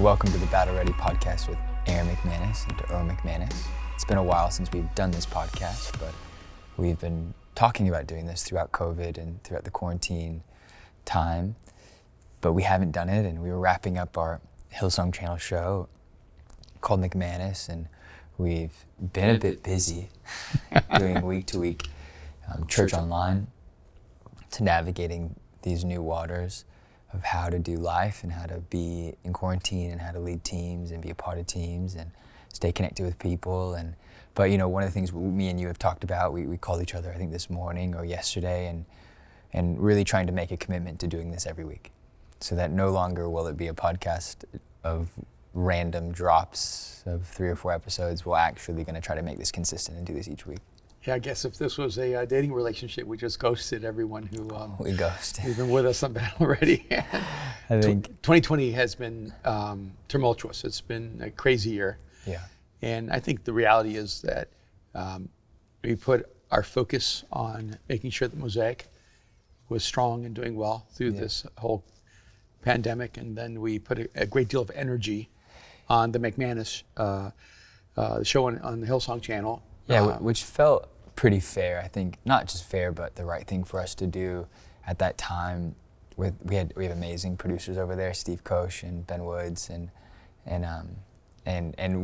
Welcome to the Battle Ready podcast with Aaron McManus and Erwin McManus. It's been a while since we've done this podcast, but we've been talking about doing this throughout COVID and throughout the quarantine time, but we haven't done it, and we were wrapping up our Hillsong Channel show called McManus, and we've been a bit busy doing week-to-week church online to navigating these new waters of how to do life and how to be in quarantine and how to lead teams and be a part of teams and stay connected with people. But you know, one of the things me and you have talked about, we called each other I think this morning or yesterday, and really trying to make a commitment to doing this every week, so that no longer will it be a podcast of random drops of 3 or 4 episodes. We're actually going to try to make this consistent and do this each week. Yeah, I guess if this was a dating relationship, we just ghosted everyone who we ghosted. Who's been with us on Battle Ready. I think 2020 has been tumultuous. It's been a crazy year. Yeah. And I think the reality is that we put our focus on making sure that Mosaic was strong and doing well through this whole pandemic, and then we put a great deal of energy on the McManus show on the Hillsong Channel. Yeah, which felt pretty fair. I think not just fair, but the right thing for us to do at that time. We have amazing producers over there, Steve Koch and Ben Woods, and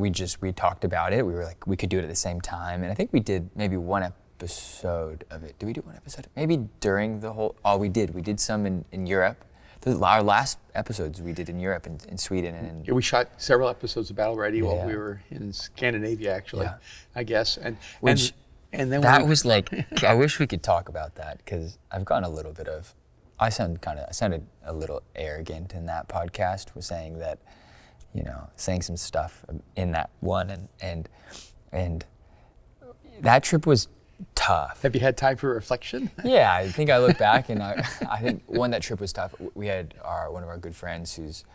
we talked about it. We were like, we could do it at the same time, and I think we did maybe one episode of it. Did we do one episode? Maybe during the whole. Oh, we did. We did some in Europe. Our last episodes we did in Europe, in Sweden, and we shot several episodes of Battle Ready while we were in Scandinavia, actually, I guess. And then that was like, I wish we could talk about that, because I've gotten a little bit of, I sounded a little arrogant in that podcast, was saying that, saying some stuff in that one, and that trip was tough. Have you had time for reflection? Yeah, I think I look back and I think that trip was tough. We had one of our good friends who's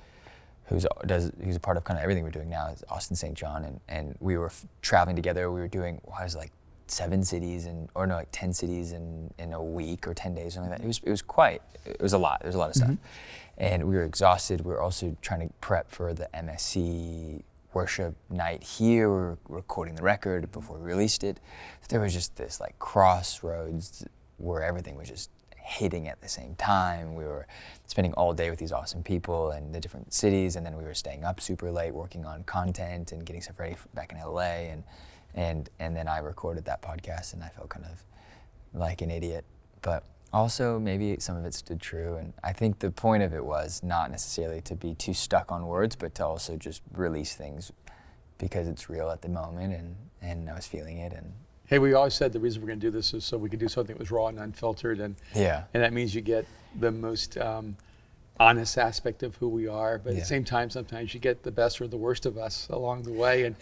a part of kind of everything we're doing now, is Austin St. John, and we were traveling together. We were doing 7 cities 10 cities in a week or 10 days, something like that. It was a lot. There was a lot of stuff, and we were exhausted. We were also trying to prep for the MSC worship night here. We were recording the record before we released it. So there was just this crossroads where everything was just hitting at the same time. We were spending all day with these awesome people in the different cities, and then we were staying up super late working on content and getting stuff ready back in LA, and then I recorded that podcast, and I felt kind of like an idiot. But also, maybe some of it stood true, and I think the point of it was not necessarily to be too stuck on words, but to also just release things because it's real at the moment, and I was feeling it. And hey, we always said the reason we're going to do this is so we could do something that was raw and unfiltered, and that means you get the most honest aspect of who we are, but at the same time, sometimes you get the best or the worst of us along the way, and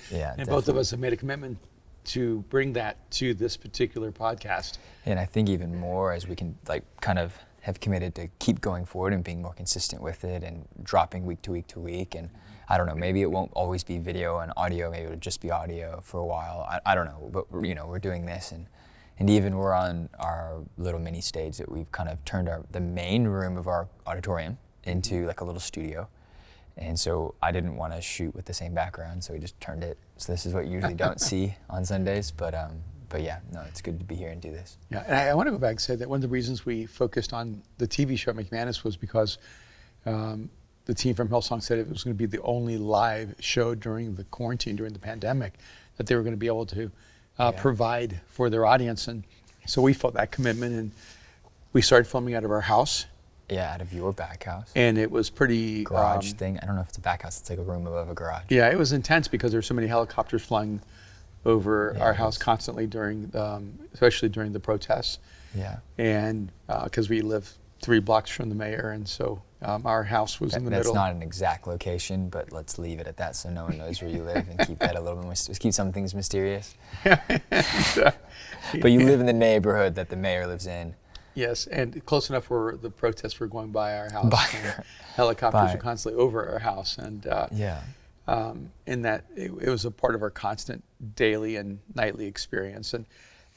both of us have made a commitment to bring that to this particular podcast. And I think even more as we can kind of have committed to keep going forward and being more consistent with it and dropping week to week to week. And I don't know, maybe it won't always be video and audio, maybe it'll just be audio for a while. I don't know, but we're doing this, and even we're on our little mini stage that we've kind of turned the main room of our auditorium into like a little studio. And so I didn't want to shoot with the same background, so we just turned it. So this is what you usually don't see on Sundays, but yeah, no, it's good to be here and do this. Yeah, and I want to go back and say that one of the reasons we focused on the TV show McManus was because the team from Hillsong said it was going to be the only live show during the quarantine, during the pandemic, that they were going to be able to provide for their audience. And so we felt that commitment, and we started filming out of our house. Yeah, out of your back house. And it was pretty... Garage thing. I don't know if it's a back house. It's like a room above a garage. Yeah, it was intense because there's so many helicopters flying over our house constantly especially during the protests. Yeah. And because we live 3 blocks from the mayor, and so our house was in the middle. That's not an exact location, but let's leave it at that so no one knows where you live, and keep that a little bit just keep some things mysterious. But you live in the neighborhood that the mayor lives in. Yes, and close enough where the protests were going by our house. And helicopters were constantly over our house, and in that it was a part of our constant daily and nightly experience, and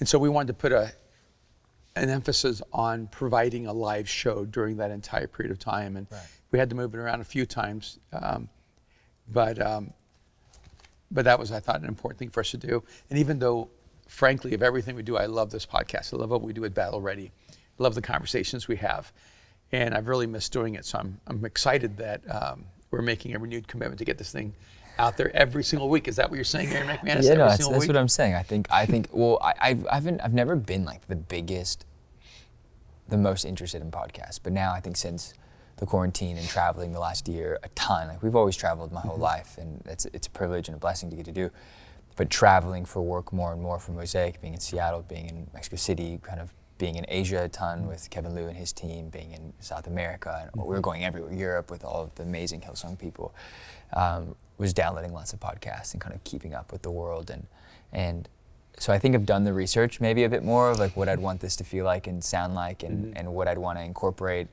so we wanted to put an emphasis on providing a live show during that entire period of time, and we had to move it around a few times But that was, I thought, an important thing for us to do. And even though, frankly, of everything we do, I love this podcast. I love what we do at Battle Ready. I love the conversations we have. And I've really missed doing it. So I'm excited that we're making a renewed commitment to get this thing out there every single week. Is that what you're saying, Aaron McManus? Yeah, no, that's what I'm saying. I think. Well, I've never been like the most interested in podcasts, but now I think since the quarantine and traveling the last year a ton, like we've always traveled my whole life, and it's a privilege and a blessing to get to do. But traveling for work more and more for Mosaic, being in Seattle, being in Mexico City, kind of being in Asia a ton with Kevin Liu and his team, being in South America, and we were going everywhere, Europe with all of the amazing Hillsong people. Was downloading lots of podcasts and kind of keeping up with the world, and so I think I've done the research maybe a bit more of like what I'd want this to feel like and sound like, and what I'd want to incorporate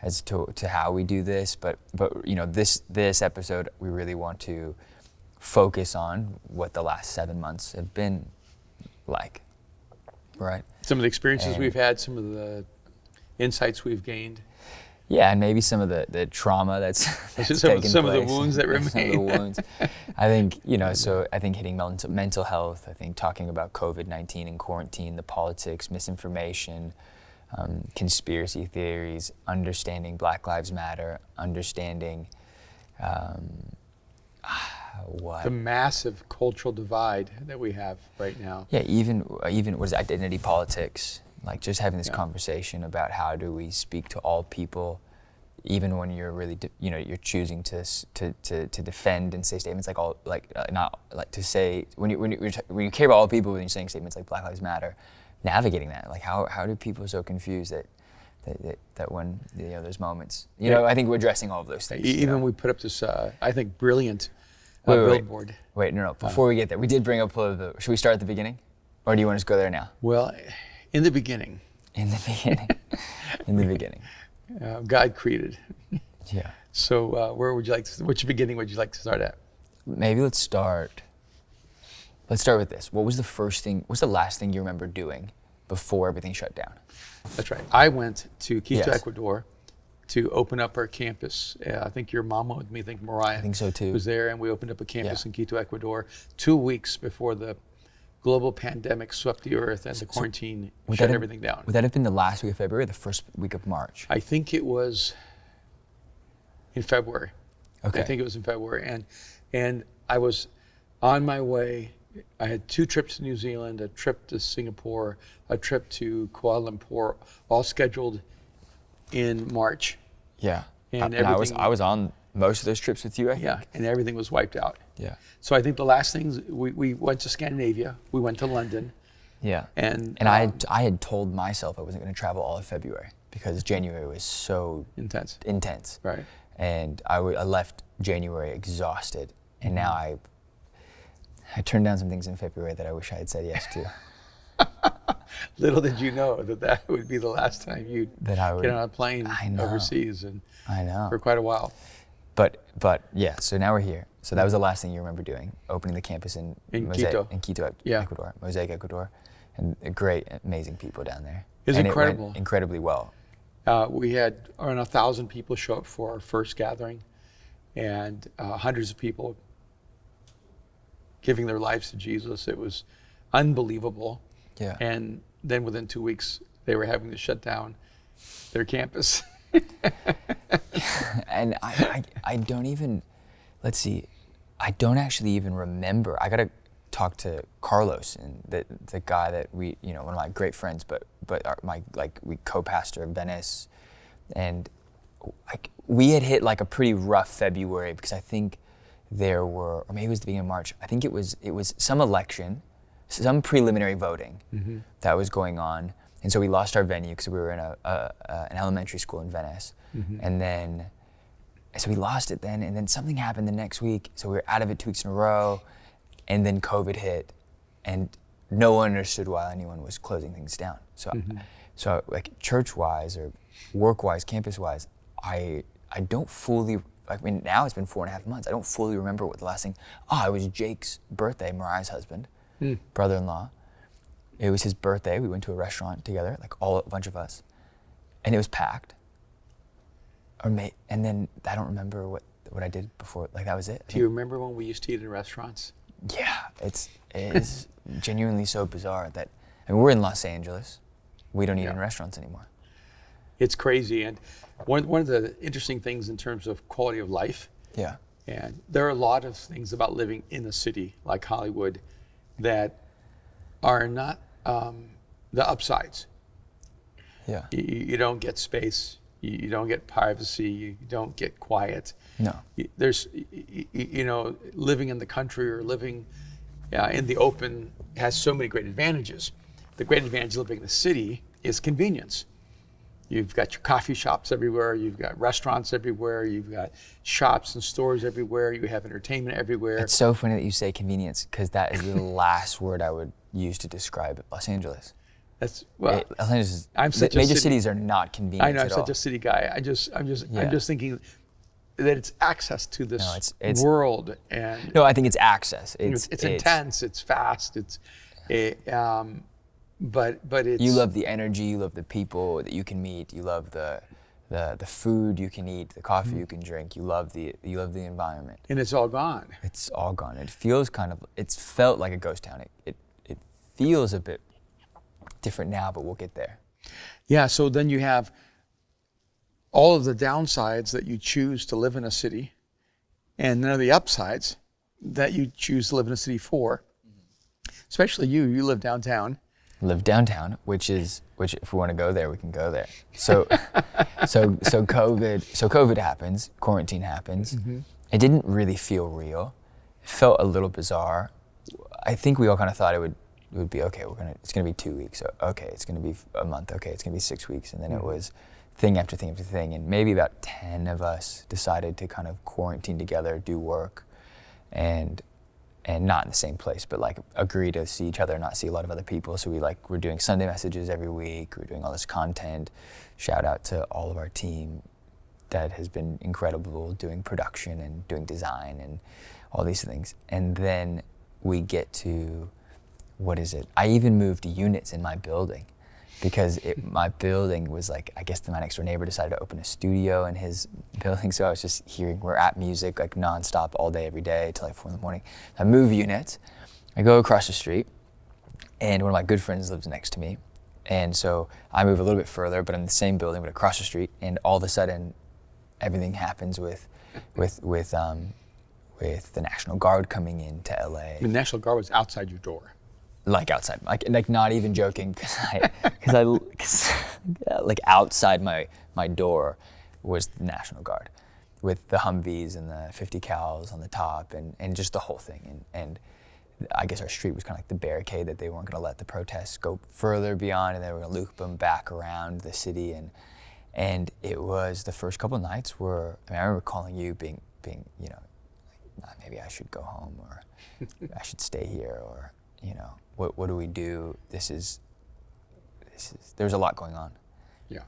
as to how we do this. But you know, this episode we really want to focus on what the last 7 months have been like, right? Some of the experiences we've had, some of the insights we've gained. Yeah, and maybe some of the trauma that's taken some place. Of the wounds that remain. Some of the wounds. I think, you know, so I think hitting mental health, I think talking about COVID-19 and quarantine, the politics, misinformation, conspiracy theories, understanding Black Lives Matter, understanding what? The massive cultural divide that we have right now. Yeah, even what is identity politics? Like just having this conversation about how do we speak to all people, even when you're really, you're choosing to defend and say statements like not like to say when you care about all people when you're saying statements like Black Lives Matter, navigating that, like how do people so confused that when there's moments, I think we're addressing all of those things. Even we put up this I think brilliant billboard. Wait, no. Before we get there, we did bring up should we start at the beginning, or do you want us to go there now? Well. In the beginning. In the beginning. God created. Yeah. So which beginning would you like to start at? Maybe let's start with this. What's the last thing you remember doing before everything shut down? That's right. I went to Quito, Ecuador to open up our campus. I think your mom went with me, I think Mariah. I think so too. Was there, and we opened up a campus in Quito, Ecuador 2 weeks before the global pandemic swept the earth and the quarantine shut everything down. Would that have been the last week of February or the first week of March? I think it was in February. Okay. I think it was in February. And I was on my way. I had 2 trips to New Zealand, a trip to Singapore, a trip to Kuala Lumpur, all scheduled in March. Yeah. And I was on most of those trips with you, I think. Yeah, and everything was wiped out. Yeah. So I think the last things, we went to Scandinavia, we went to London. Yeah. And I had told myself I wasn't going to travel all of February because January was so intense. Right. And I left January exhausted, and now I turned down some things in February that I wish I had said yes to. Little did you know that would be the last time you'd get on a plane overseas, and I know for quite a while. But yeah, so now we're here. So that was the last thing you remember doing, opening the campus in Mosaic, Quito, Ecuador, Mosaic, Ecuador, and great, amazing people down there. It's incredible. It went incredibly well. We had around 1,000 people show up for our first gathering, and hundreds of people giving their lives to Jesus. It was unbelievable. Yeah. And then within 2 weeks, they were having to shut down their campus. And I don't even, I don't actually even remember. I gotta talk to Carlos, and the guy that we, one of my great friends, but we co-pastor of Venice, and we had hit like a pretty rough February because I think there were, or maybe it was the beginning of March. I think it was some election, some preliminary voting that was going on, and so we lost our venue because we were in an elementary school in Venice, and then so we lost it then, and then something happened the next week, so we were out of it 2 weeks in a row, and then COVID hit, and no one understood why anyone was closing things down. So like church-wise or work-wise, campus-wise, I don't fully. Now it's been 4.5 months. I don't fully remember what the last thing. It was Jake's birthday, Mariah's husband, brother-in-law. It was his birthday. We went to a restaurant together, like a bunch of us, and it was packed. And then I don't remember what what I did before. Like that was it. Do you remember when we used to eat in restaurants? Yeah, it is genuinely so bizarre that, I mean, we're in Los Angeles. We don't eat in restaurants anymore. It's crazy. And one of the interesting things in terms of quality of life, and there are a lot of things about living in a city like Hollywood that are not the upsides. Yeah. You don't get space. You don't get privacy. You don't get quiet. No. There's, living in the country or living in the open has so many great advantages. The great advantage of living in the city is convenience. You've got your coffee shops everywhere. You've got restaurants everywhere. You've got shops and stores everywhere. You have entertainment everywhere. It's so funny that you say convenience, because that is the last word I would use to describe Los Angeles. Los Angeles. I'm such major cities are not convenient. I know, I'm at such all. a city guy. I'm just thinking that it's access to this it's world, and no, I think it's access. It's intense. It's fast. But it's, you love the energy. You love the people that you can meet. You love the food you can eat, the coffee you can drink. You love the environment. And it's all gone. It's all gone. It feels it's felt like a ghost town. It feels a bit different now, but we'll get there. Yeah, so then you have all of the downsides that you choose to live in a city, and none of the upsides that you choose to live in a city for. Especially you live downtown. Live downtown, which if we want to go there, we can go there. So COVID happens, quarantine happens. Mm-hmm. It didn't really feel real. It felt a little bizarre. I think we all kind of thought it would be okay. It's gonna be 2 weeks. Okay, it's gonna be a month. Okay, it's gonna be 6 weeks. And then it was thing after thing after thing. And maybe about 10 of us decided to kind of quarantine together, do work, and not in the same place, but like agree to see each other, not see a lot of other people. So we're doing Sunday messages every week. We're doing all this content. Shout out to all of our team that has been incredible doing production and doing design and all these things. And then we get to, I even moved units in my building, because my building was like, I guess my next door neighbor decided to open a studio in his building. So I was just hearing rap music like nonstop all day, every day till like 4 a.m. I move units, I go across the street, and one of my good friends lives next to me. And so I move a little bit further, but in the same building, but across the street. And all of a sudden, everything happens with the National Guard coming into LA. The National Guard was outside your door. Like outside, like not even joking, because like outside my door was the National Guard, with the Humvees and the 50 cals on the top, and just the whole thing. And I guess our street was kind of like the barricade that they weren't going to let the protests go further beyond, and they were going to loop them back around the city. And it was the first couple of nights where, I remember calling you, being like, maybe I should go home, or I should stay here, or what do we do? There's a lot going on. Yeah.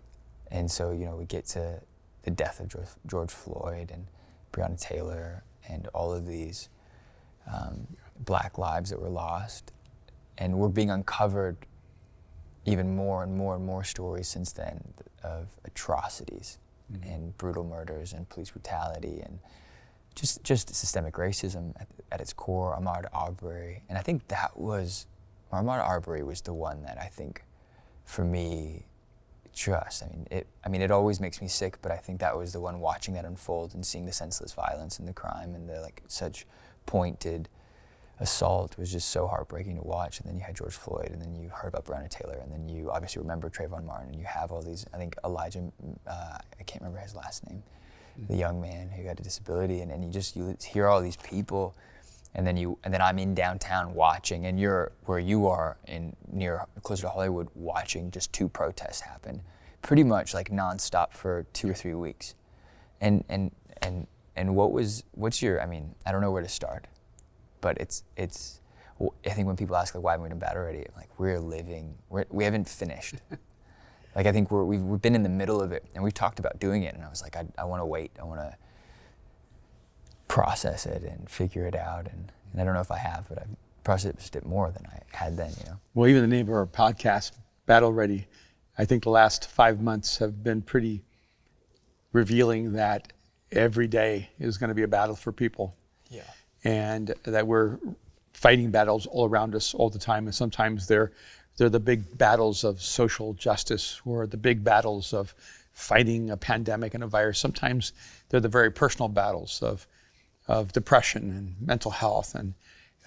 And so, we get to the death of George Floyd and Breonna Taylor and all of these Black lives that were lost. And we're being uncovered even more and more and more stories since then of atrocities and brutal murders and police brutality and just systemic racism at its core. Ahmaud Arbery, and I think Ahmaud Arbery was the one that I think, for me, it always makes me sick, but I think that was the one, watching that unfold and seeing the senseless violence and the crime and the such pointed assault was just so heartbreaking to watch. And then you had George Floyd, and then you heard about Breonna Taylor, and then you obviously remember Trayvon Martin, and you have all these, I think Elijah, I can't remember his last name, the young man who had a disability, and you hear all these people, and then I'm in downtown watching, and you're where you are closer to Hollywood, watching just 2 protests happen, pretty much like nonstop for 2 or 3 weeks, and what's your, I don't know where to start, but it's I think when people ask like, why haven't we done bad already, I'm like, we haven't finished. Like, I think we've been in the middle of it, and we've talked about doing it, and I was like, I want to wait. I want to process it and figure it out, and I don't know if I have, but I've processed it more than I had then, Well, even the name of our podcast, Battle Ready, I think the last 5 months have been pretty revealing that every day is going to be a battle for people. Yeah. And that we're fighting battles all around us all the time. And sometimes they're the big battles of social justice, or the big battles of fighting a pandemic and a virus. Sometimes they're the very personal battles of depression and mental health. And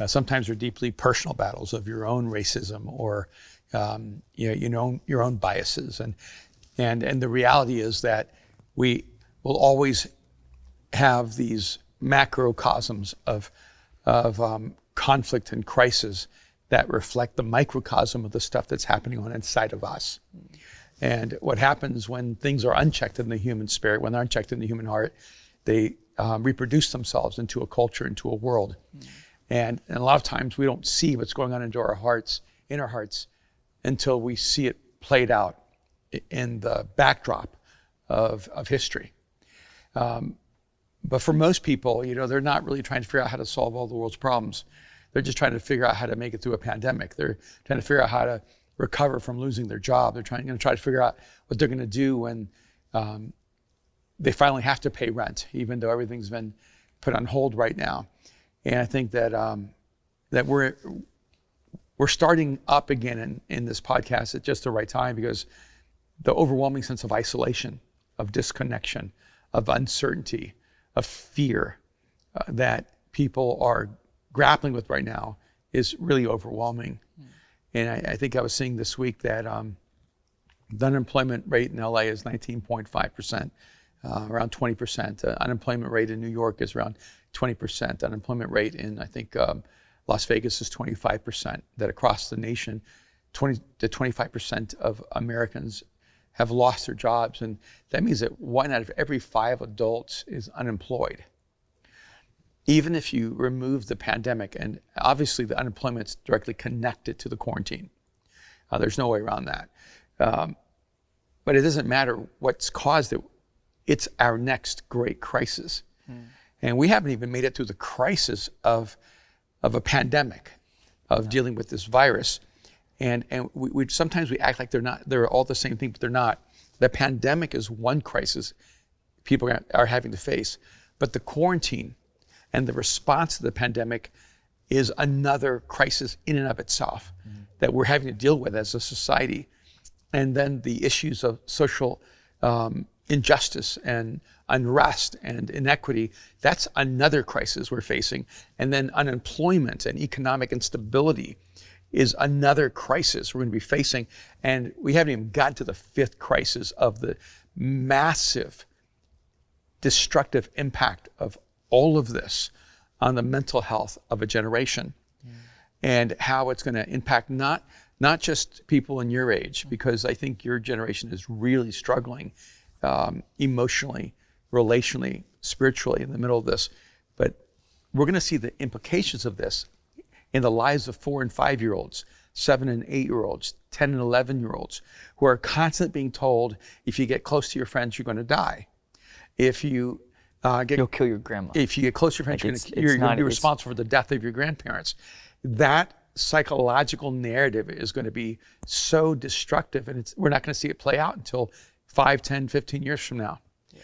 sometimes they're deeply personal battles of your own racism, or your own biases. And the reality is that we will always have these macrocosms of conflict and crisis that reflect the microcosm of the stuff that's happening on inside of us. And what happens when things are unchecked in the human spirit, when they're unchecked in the human heart, they reproduce themselves into a culture, into a world. And a lot of times we don't see what's going on into our hearts, until we see it played out in the backdrop of history. But for most people, they're not really trying to figure out how to solve all the world's problems. They're just trying to figure out how to make it through a pandemic. They're trying to figure out how to recover from losing their job. They're going to try to figure out what they're going to do when they finally have to pay rent, even though everything's been put on hold right now. And I think that that we're starting up again in this podcast at just the right time, because the overwhelming sense of isolation, of disconnection, of uncertainty, of fear that people are grappling with right now is really overwhelming. And I think I was seeing this week that the unemployment rate in LA is 19.5%, around 20%. Unemployment rate in New York is around 20%. Unemployment rate in, I think, Las Vegas is 25%. That across the nation, 20 to 25% of Americans have lost their jobs. And that means that 1 out of every 5 adults is unemployed. Even if you remove the pandemic, and obviously the unemployment's directly connected to the quarantine. There's no way around that. But it doesn't matter what's caused it. It's our next great crisis. And we haven't even made it through the crisis of a pandemic, of dealing with this virus. And we sometimes we act like they're all the same thing, but they're not. The pandemic is one crisis people are having to face, but the quarantine and the response to the pandemic is another crisis in and of itself that we're having to deal with as a society. And then the issues of social injustice and unrest and inequity, that's another crisis we're facing. And then unemployment and economic instability is another crisis we're going to be facing. And we haven't even gotten to the 5th crisis of the massive destructive impact of all of this on the mental health of a generation, and how it's going to impact not just people in your age, because I think your generation is really struggling emotionally, relationally, spiritually in the middle of this. But we're going to see the implications of this in the lives of 4 and 5-year-olds, 7 and 8-year-olds, 10 and 11-year-olds, who are constantly being told, if you get close to your friends, you're going to die. If you you'll kill your grandma. If you get close to your friends, you're going to be responsible for the death of your grandparents. That psychological narrative is going to be so destructive, and we're not going to see it play out until 5, 10, 15 years from now. Yeah.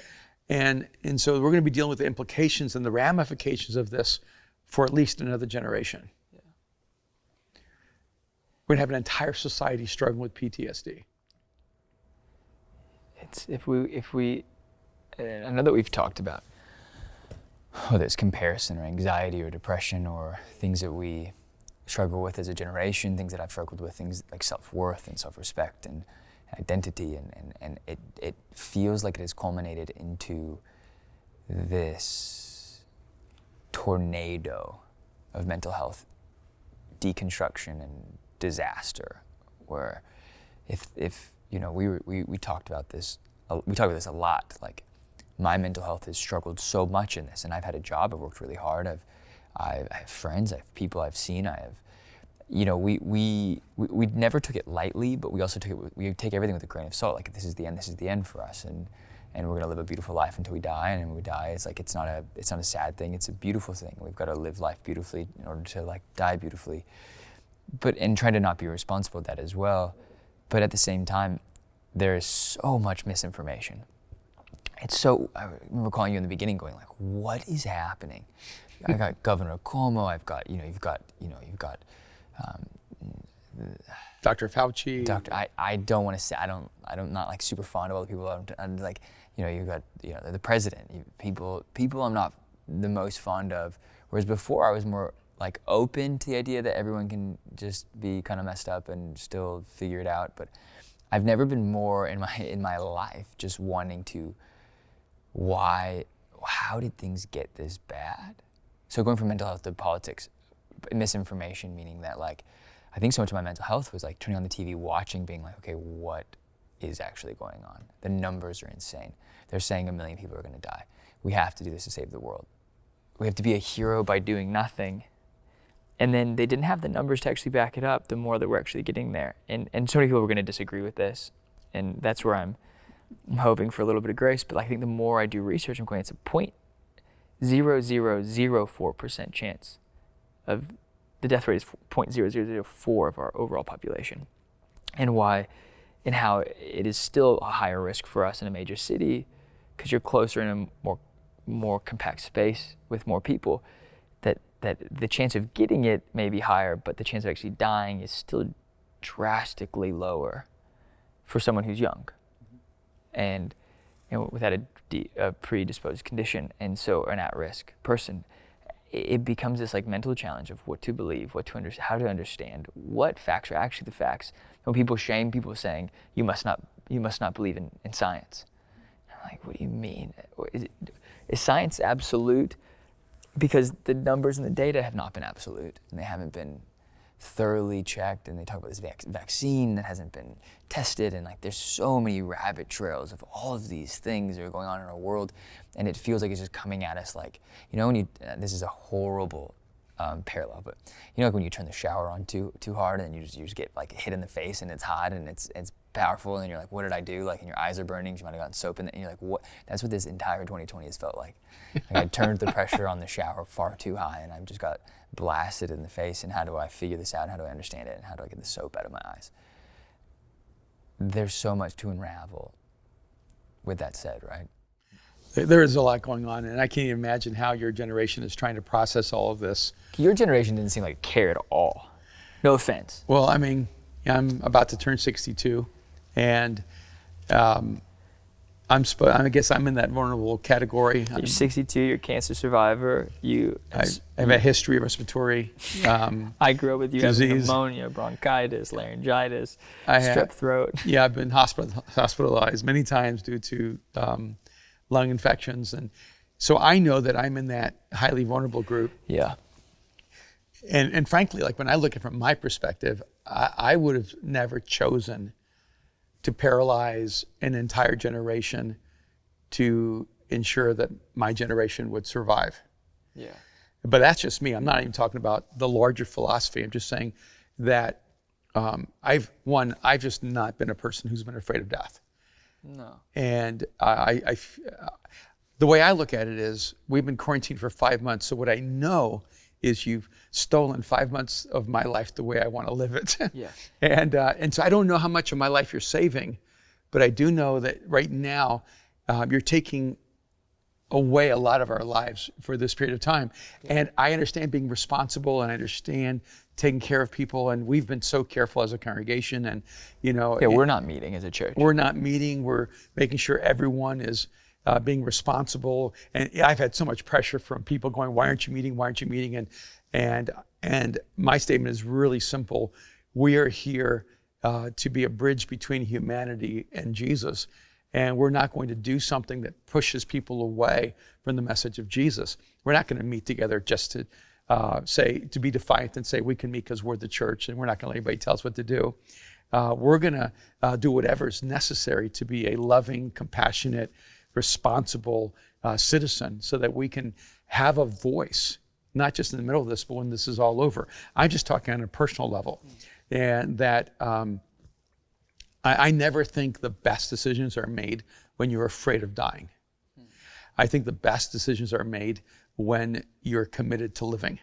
And so we're going to be dealing with the implications and the ramifications of this for at least another generation. Yeah. We're going to have an entire society struggling with PTSD. It's if we I know that we've talked about whether it's comparison or anxiety or depression or things that we struggle with as a generation, things that I've struggled with, things like self-worth and self-respect and identity, and it feels like it has culminated into this tornado of mental health deconstruction and disaster, where if we talked about this, we talk about this a lot, like my mental health has struggled so much in this, and I've had a job, I've worked really hard, I have friends, I have people I've seen, we never took it lightly, but we also take everything with a grain of salt. Like, this is the end for us, and we're gonna live a beautiful life until we die. And when we die, it's like it's not a sad thing. It's a beautiful thing. We've got to live life beautifully in order to die beautifully. And try to not be responsible with that as well. But at the same time, there is so much misinformation, it's so, I remember calling you in the beginning going like, what is happening? I got Governor Cuomo, you've got Dr. Fauci. I don't want to say, I'm not like super fond of all the people. I'm like, you've got, the president, people I'm not the most fond of. Whereas before I was more like open to the idea that everyone can just be kind of messed up and still figure it out. But I've never been more in my life just wanting to, how did things get this bad? So going from mental health to politics, misinformation, meaning that like, I think so much of my mental health was like turning on the TV, watching, being like, okay, what is actually going on? The numbers are insane. They're saying 1 million people are gonna die. We have to do this to save the world. We have to be a hero by doing nothing. And then they didn't have the numbers to actually back it up, the more that we're actually getting there. And so many people were gonna disagree with this. And that's where I'm hoping for a little bit of grace. But I think the more I do research, I'm going, it's a 0.0004% chance of, the death rate is 0.0004 of our overall population. And why, and how it is still a higher risk for us in a major city, because you're closer in a more compact space with more people, that the chance of getting it may be higher, but the chance of actually dying is still drastically lower for someone who's young and without a predisposed condition, and so an at-risk person. It becomes this like mental challenge of what to believe, how to understand what facts are actually the facts. When people shame people saying, you must not believe in science. I'm like, what do you mean? Is science absolute? Because the numbers and the data have not been absolute, and they haven't been thoroughly checked, and they talk about this vaccine that hasn't been tested, and like there's so many rabbit trails of all of these things that are going on in our world, and it feels like it's just coming at us like, when you, this is a horrible parallel, but like when you turn the shower on too hard, and you just get like hit in the face, and it's hot, and it's powerful, and you're like, what did I do? Like, and your eyes are burning, you might have gotten soap in it, and you're like, what? That's what this entire 2020 has felt like. I turned the pressure on the shower far too high, and I've just got blasted in the face, and how do I figure this out, and how do I understand it, and how do I get the soap out of my eyes? There's so much to unravel with that said, right? There is a lot going on, and I can't even imagine how your generation is trying to process all of this. Your generation didn't seem like it cared at all. No offense. Well, I mean, I'm about to turn 62, and I guess I'm in that vulnerable category. You're 62, you're a cancer survivor. I have a history of respiratory I grew up with you disease. having pneumonia, bronchitis, laryngitis, strep throat. Yeah, I've been hospitalized many times due to lung infections. And so I know that I'm in that highly vulnerable group. Yeah. And frankly, like when I look at it from my perspective, I would have never chosen to paralyze an entire generation to ensure that my generation would survive. Yeah. But that's just me. I'm not even talking about the larger philosophy. I'm just saying that I've just not been a person who's been afraid of death. No. And the way I look at it is we've been quarantined for 5 months. So what I know is you've stolen 5 months of my life the way I want to live it. Yeah. And so I don't know how much of my life you're saving, but I do know that right now you're taking away a lot of our lives for this period of time. Yeah. And I understand being responsible, and I understand taking care of people, and we've been so careful as a congregation, and Yeah, we're not meeting as a church. We're not meeting, we're making sure everyone is being responsible. And I've had so much pressure from people going, why aren't you meeting? Why aren't you meeting? And my statement is really simple. We are here to be a bridge between humanity and Jesus. And we're not going to do something that pushes people away from the message of Jesus. We're not going to meet together just to to be defiant and say we can meet because we're the church, and we're not going to let anybody tell us what to do. We're going to do whatever is necessary to be a loving, compassionate, responsible citizen, so that we can have a voice, not just in the middle of this, but when this is all over. I'm just talking on a personal level. And that I never think the best decisions are made when you're afraid of dying. I think the best decisions are made when you're committed to living.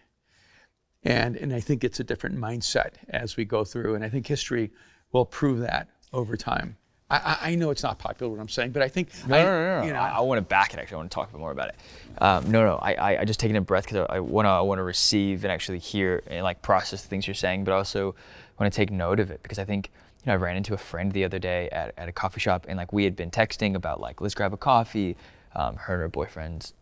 And I think it's a different mindset as we go through. And I think history will prove that over time. I know it's not popular what I'm saying, but I think No. you know, I want to back it. Actually, I want to talk a bit more about it. I just taking a breath because I want to receive and actually hear and like process the things you're saying, but also want to take note of it because I think I ran into a friend the other day at a coffee shop and like we had been texting about like let's grab a coffee. Her and her boyfriend's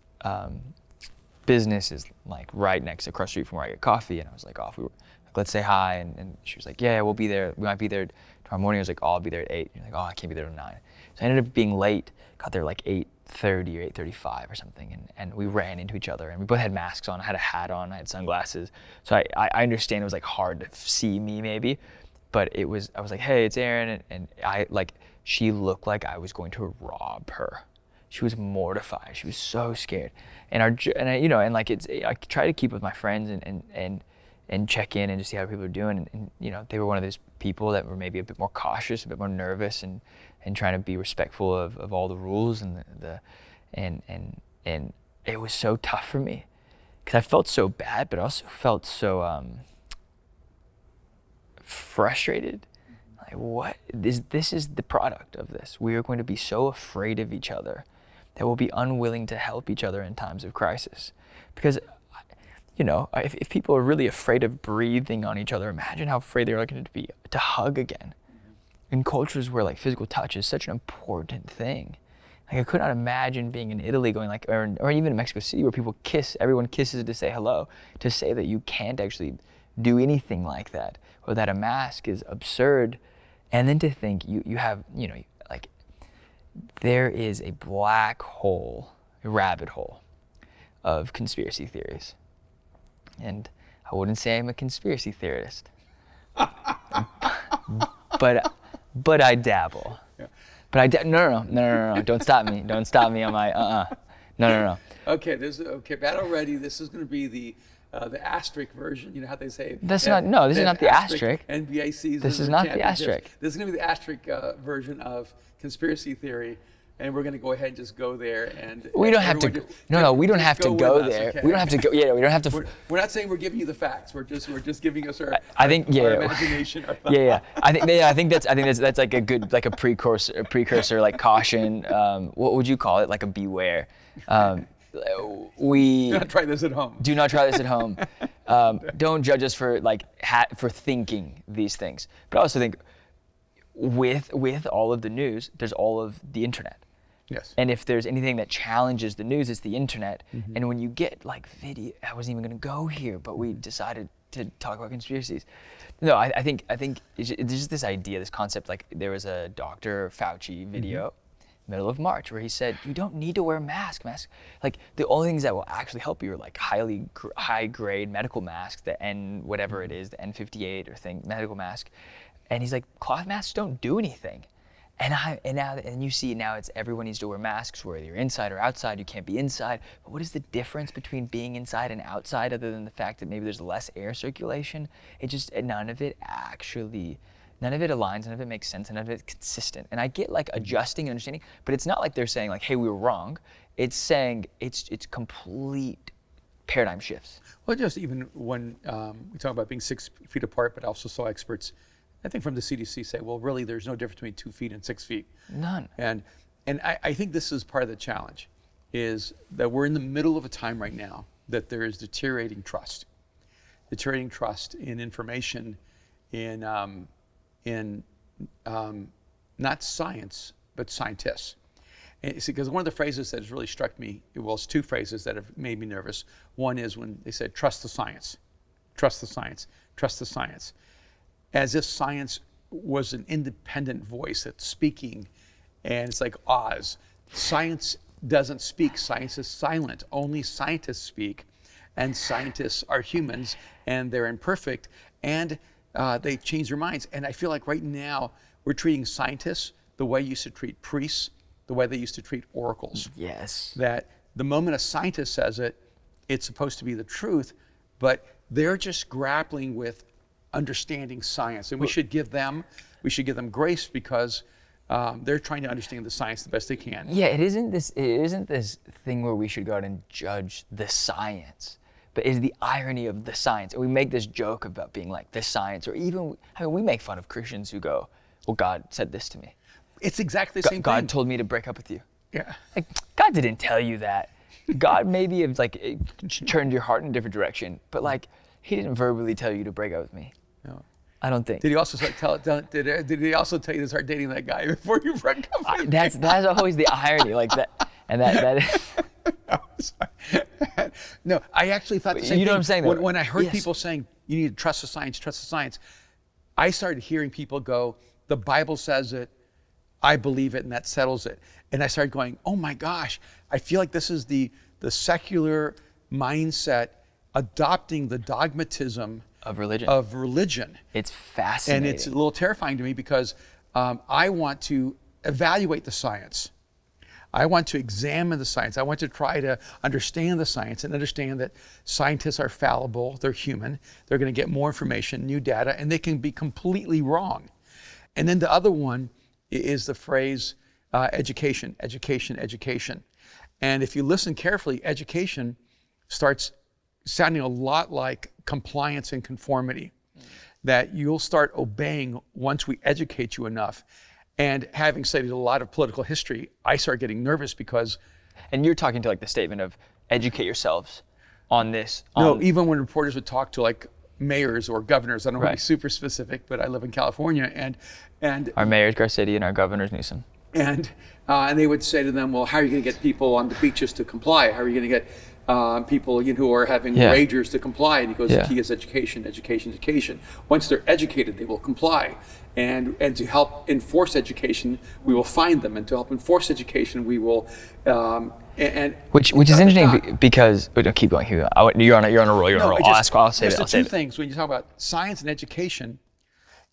business is like right next across the street from where I get coffee, and I was like, we were like, let's say hi, and she was like, yeah, we'll be there. We might be there tomorrow morning. I was like, I'll be there at 8. You're like, I can't be there till 9. So I ended up being late. Got there like 8:30 or 8:35 or something, and we ran into each other, and we both had masks on. I had a hat on. I had sunglasses. So I understand it was like hard to see me maybe, but I was like, hey, it's Aaron, and she looked like I was going to rob her. She was mortified. She was so scared. And I try to keep with my friends and check in and just see how people are doing. And they were one of those people that were maybe a bit more cautious, a bit more nervous, and trying to be respectful of all the rules and it was so tough for me because I felt so bad, but I also felt so frustrated. Like, what this is the product of this. We are going to be so afraid of each other that we'll be unwilling to help each other in times of crisis. Because, if people are really afraid of breathing on each other, imagine how afraid they're going to be to hug again. In cultures where like physical touch is such an important thing. Like I could not imagine being in Italy going like, or even in Mexico City where people kiss, everyone kisses to say hello, to say that you can't actually do anything like that, or that a mask is absurd. And then to think you have, like there is a black hole, a rabbit hole of conspiracy theories. And I wouldn't say I'm a conspiracy theorist, but I dabble. Yeah. But no, don't stop me. Don't stop me on my, no. Okay, battle ready. This is going to be the asterisk version. You know how they say. This is not the asterisk. NBA season. This is not the asterisk. This is going to be the asterisk version of conspircy theory. And we're going to go ahead and just go there. And we don't have to. We don't have to go there. Okay? We don't have to go. Yeah, we don't have to. We're not saying we're giving you the facts. We're just giving us our imagination. Yeah. I think that's like a good like a precursor like caution. What would you call it? Like a beware. We do not try this at home. Do not try this at home. Don't judge us for for thinking these things. But I also think with all of the news, there's all of the internet. Yes. And if there's anything that challenges the news, it's the internet. Mm-hmm. And when you get like video, I wasn't even going to go here, but we decided to talk about conspiracies. No, I think there's just this idea, this concept. Like there was a Dr. Fauci video, middle of March, where he said you don't need to wear masks. Like the only things that will actually help you are like high grade medical masks, the N whatever it is, the N58 or thing medical mask. And he's like, cloth masks don't do anything. And you see now it's everyone needs to wear masks, whether you're inside or outside. You can't be inside. But what is the difference between being inside and outside, other than the fact that maybe there's less air circulation? None of it aligns, none of it makes sense, none of it's consistent. And I get like adjusting and understanding, but it's not like they're saying like, hey, we were wrong. It's saying it's complete paradigm shifts. Well, just even when we talk about being 6 feet apart, but I also saw experts, I think from the CDC, say, well, really, there's no difference between 2 feet and 6 feet. None. And I think this is part of the challenge, is that we're in the middle of a time right now that there is deteriorating trust in information, in not science, but scientists. And because one of the phrases that has really struck me, well, it's 2 phrases that have made me nervous. One is when they said, trust the science, trust the science, trust the science. As if science was an independent voice that's speaking, and it's like Oz. Science doesn't speak, science is silent. Only scientists speak, and scientists are humans, and they're imperfect, and they change their minds. And I feel like right now, we're treating scientists the way you used to treat priests, the way they used to treat oracles. Yes. That the moment a scientist says it, it's supposed to be the truth, but they're just grappling with understanding science, and we should give them grace because they're trying to understand the science the best they can. Yeah, it isn't this thing where we should go out and judge the science, but it's the irony of the science. And we make this joke about being like the science, or even we make fun of Christians who go, well, God said this to me. It's exactly the same God thing. told me to break up with you. Yeah. Like, God didn't tell you that. God maybe have like turned your heart in a different direction, but like he didn't verbally tell you to break up with me. No. I don't think. Did he also did he also tell you to start dating that guy before you broke up with him? That's always the irony, like that, and that is. No, sorry. No, I actually thought the same thing. You know what I'm saying, though? When I heard Yes. people saying you need to trust the science, I started hearing people go, the Bible says it, I believe it, and that settles it. And I started going, oh my gosh, I feel like this is the secular mindset adopting the dogmatism Of religion. of religion. It's fascinating. And it's a little terrifying to me because I want to evaluate the science. I want to examine the science. I want to try to understand the science and understand that scientists are fallible, they're human, they're going to get more information, new data, and they can be completely wrong. And then the other one is the phrase education, education, education. And if you listen carefully, education starts sounding a lot like compliance and conformity, that you'll start obeying once we educate you enough. And having studied a lot of political history, I start getting nervous because... And you're talking to like the statement of educate yourselves on this. No, even when reporters would talk to like mayors or governors, I don't want to be Right. super specific, but I live in California, and Our mayor's Garcetti and our governor's Newsom. and they would say to them, well, how are you going to get people on the beaches to comply? How are you going to get people who are having Yeah. ragers to comply? And he goes, Yeah. the key is education, education, education. Once they're educated, they will comply. And to help enforce education, we will find them. And to help enforce education, we will Which is interesting because no, keep going. You're on a roll. You're on a roll. I'll say just it. the I'll say two it. things when you talk about science and education,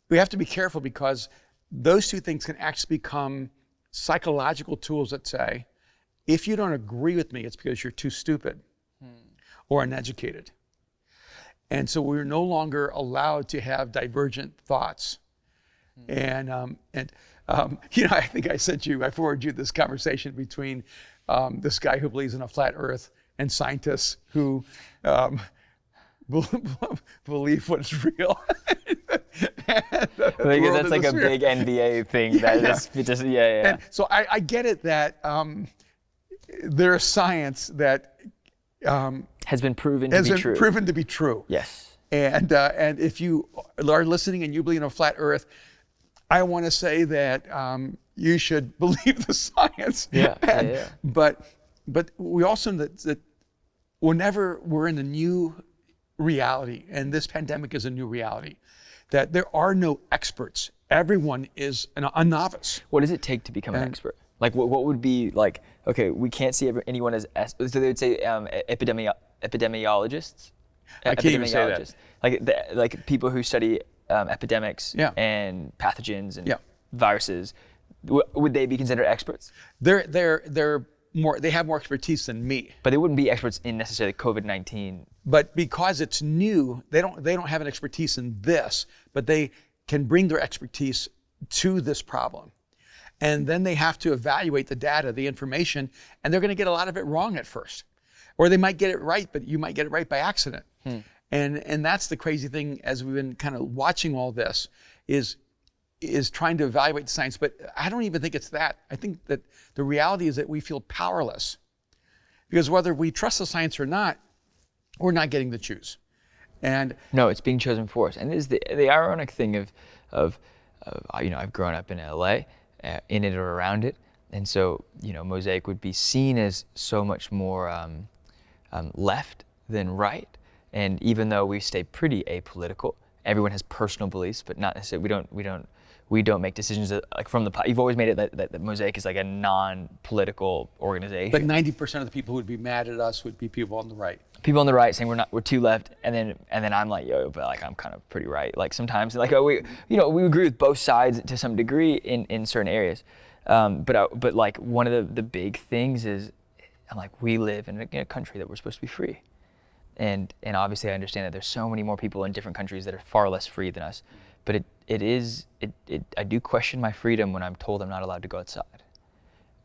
we have to be careful because those two things can actually become psychological tools that say, if you don't agree with me, it's because you're too stupid or uneducated. And so we're no longer allowed to have divergent thoughts. And I think I forwarded you this conversation between this guy who believes in a flat earth and scientists who believe what's real. Because that's like a big NBA thing. Yeah. And so I get it that there's science that Has been proven to be true. proven to be true. Yes. And if you are listening and you believe in a flat earth, I want to say that you should believe the science. Yeah. But we also know that whenever we're in a new reality, and this pandemic is a new reality, that there are no experts. Everyone is a novice. What does it take to become an expert? Like, what would be like? Okay, we can't see anyone as so they would say epidemiologists. I can't even say that. Like people who study epidemics Yeah. and pathogens and Yeah. viruses. Would they be considered experts? They're more. They have more expertise than me. But they wouldn't be experts in necessarily COVID-19. But because it's new, they don't have an expertise in this, but they can bring their expertise to this problem. And then they have to evaluate the data, the information, and they're going to get a lot of it wrong at first. Or they might get it right, but you might get it right by accident. And that's the crazy thing as we've been kind of watching all this is trying to evaluate the science. But I don't even think it's that. I think that the reality is that we feel powerless. Because whether we trust the science or not, we're not getting to choose. And No, it's being chosen for us. And it is the ironic thing of I've grown up in LA, in it or around it. And so, Mosaic would be seen as so much more left than right. And even though we stay pretty apolitical, everyone has personal beliefs, but not necessarily, we don't make decisions like from the, you've always made it that Mosaic is like a non-political organization. But 90% of the people who would be mad at us would be people on the right. People on the right saying we're too left, and then I'm like, but like I'm kind of pretty right. Like sometimes, like we agree with both sides to some degree in certain areas. But like one of the big things is, I'm like, we live in a country that we're supposed to be free. And obviously I understand that there's so many more people in different countries that are far less free than us. But I do question my freedom when I'm told I'm not allowed to go outside.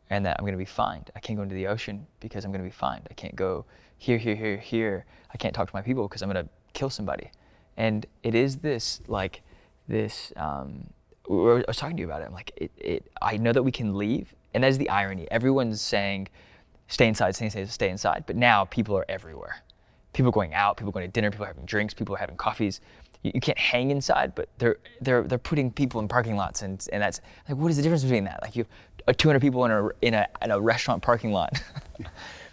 And that I'm going to be fined. I can't go into the ocean because I'm going to be fined. I can't go here. I can't talk to my people because I'm going to kill somebody. And it is this I was talking to you about it. I'm like, I know that we can leave, and that's the irony. Everyone's saying, stay inside, stay inside. But now people are everywhere. People are going out, people are going to dinner, people are having drinks, people are having coffees. You can't hang inside, but they're putting people in parking lots, and that's like, what is the difference between that? Like, you have 200 people in a restaurant parking lot.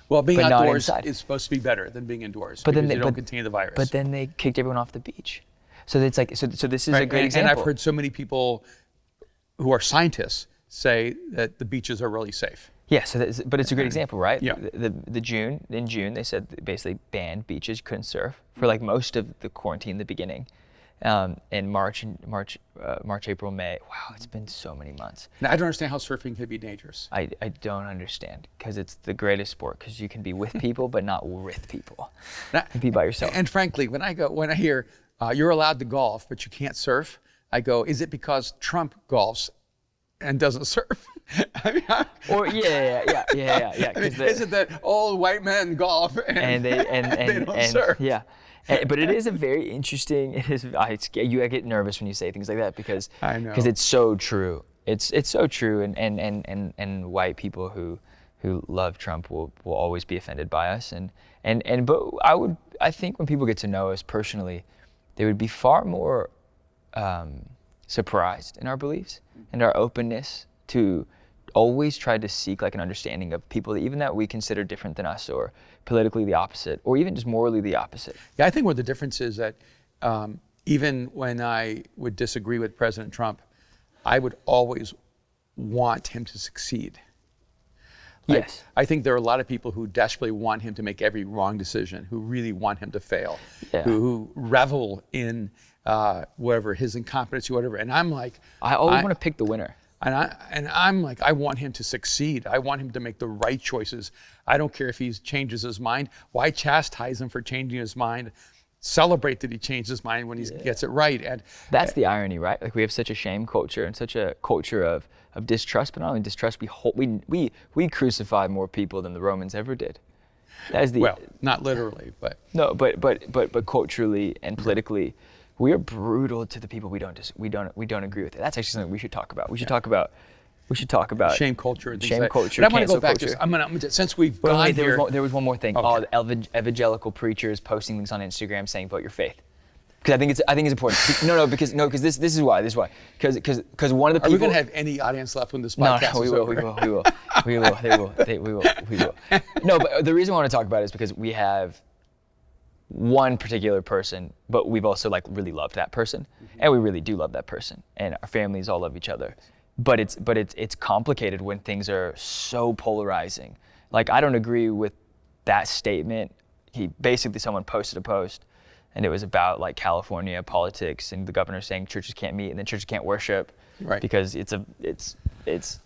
Well, being outdoors is supposed to be better than being indoors, but then they don't contain the virus. But then they kicked everyone off the beach. So it's like, so this is a great example. And I've heard so many people who are scientists say that the beaches are really safe. Yeah, but it's a great example, right? Yeah. In June, they said they basically banned beaches, couldn't surf for like most of the quarantine in the beginning. In March, April, May. Wow, it's been so many months. Now, I don't understand how surfing could be dangerous. I don't understand, because it's the greatest sport, because you can be with people but not with people. You can be by yourself. And frankly, when I hear you're allowed to golf but you can't surf, I go, is it because Trump golfs and doesn't surf? I mean, yeah. I mean, isn't that all white men golf and they don't surf? Yeah. But it is a very interesting. You get nervous when you say things like that, because it's so true. It's so true, and white people who love Trump will always be offended by us, but I think when people get to know us personally, they would be far more surprised in our beliefs and our openness to always try to seek like an understanding of people that we consider different than us, or politically the opposite, or even just morally the opposite. Yeah, I think what the difference is that even when I would disagree with President Trump, I would always want him to succeed. Yes. I think there are a lot of people who desperately want him to make every wrong decision, who really want him to fail, who revel in whatever, his incompetence or whatever. And I'm like, I always want to pick the winner. And I'm like, I want him to succeed. I want him to make the right choices. I don't care if he changes his mind. Why chastise him for changing his mind? Celebrate that he changed his mind when he gets it right. And that's the irony, right? Like, we have such a shame culture and such a culture of distrust, but not only distrust, we crucify more people than the Romans ever did. That is well, not literally, but no, but culturally and politically, we are brutal to the people we don't agree with. That's actually something we should talk about. We should talk about shame culture and shame culture. But I want to go back to I'm gonna, since we've gone here. There was one more thing. Okay. All the evangelical preachers posting things on Instagram saying vote your faith. Because I think it's important. Because this is why. Because one of the people. Are we gonna have any audience left when this podcast is over? We will. No, but the reason I want to talk about it is because we have one particular person, but we've also like really loved that person, and we really do love that person, and our families all love each other. But it's complicated when things are so polarizing. Like, I don't agree with that statement. Someone posted a post, and it was about like California politics, and the governor saying churches can't meet and then churches can't worship, right? Because it's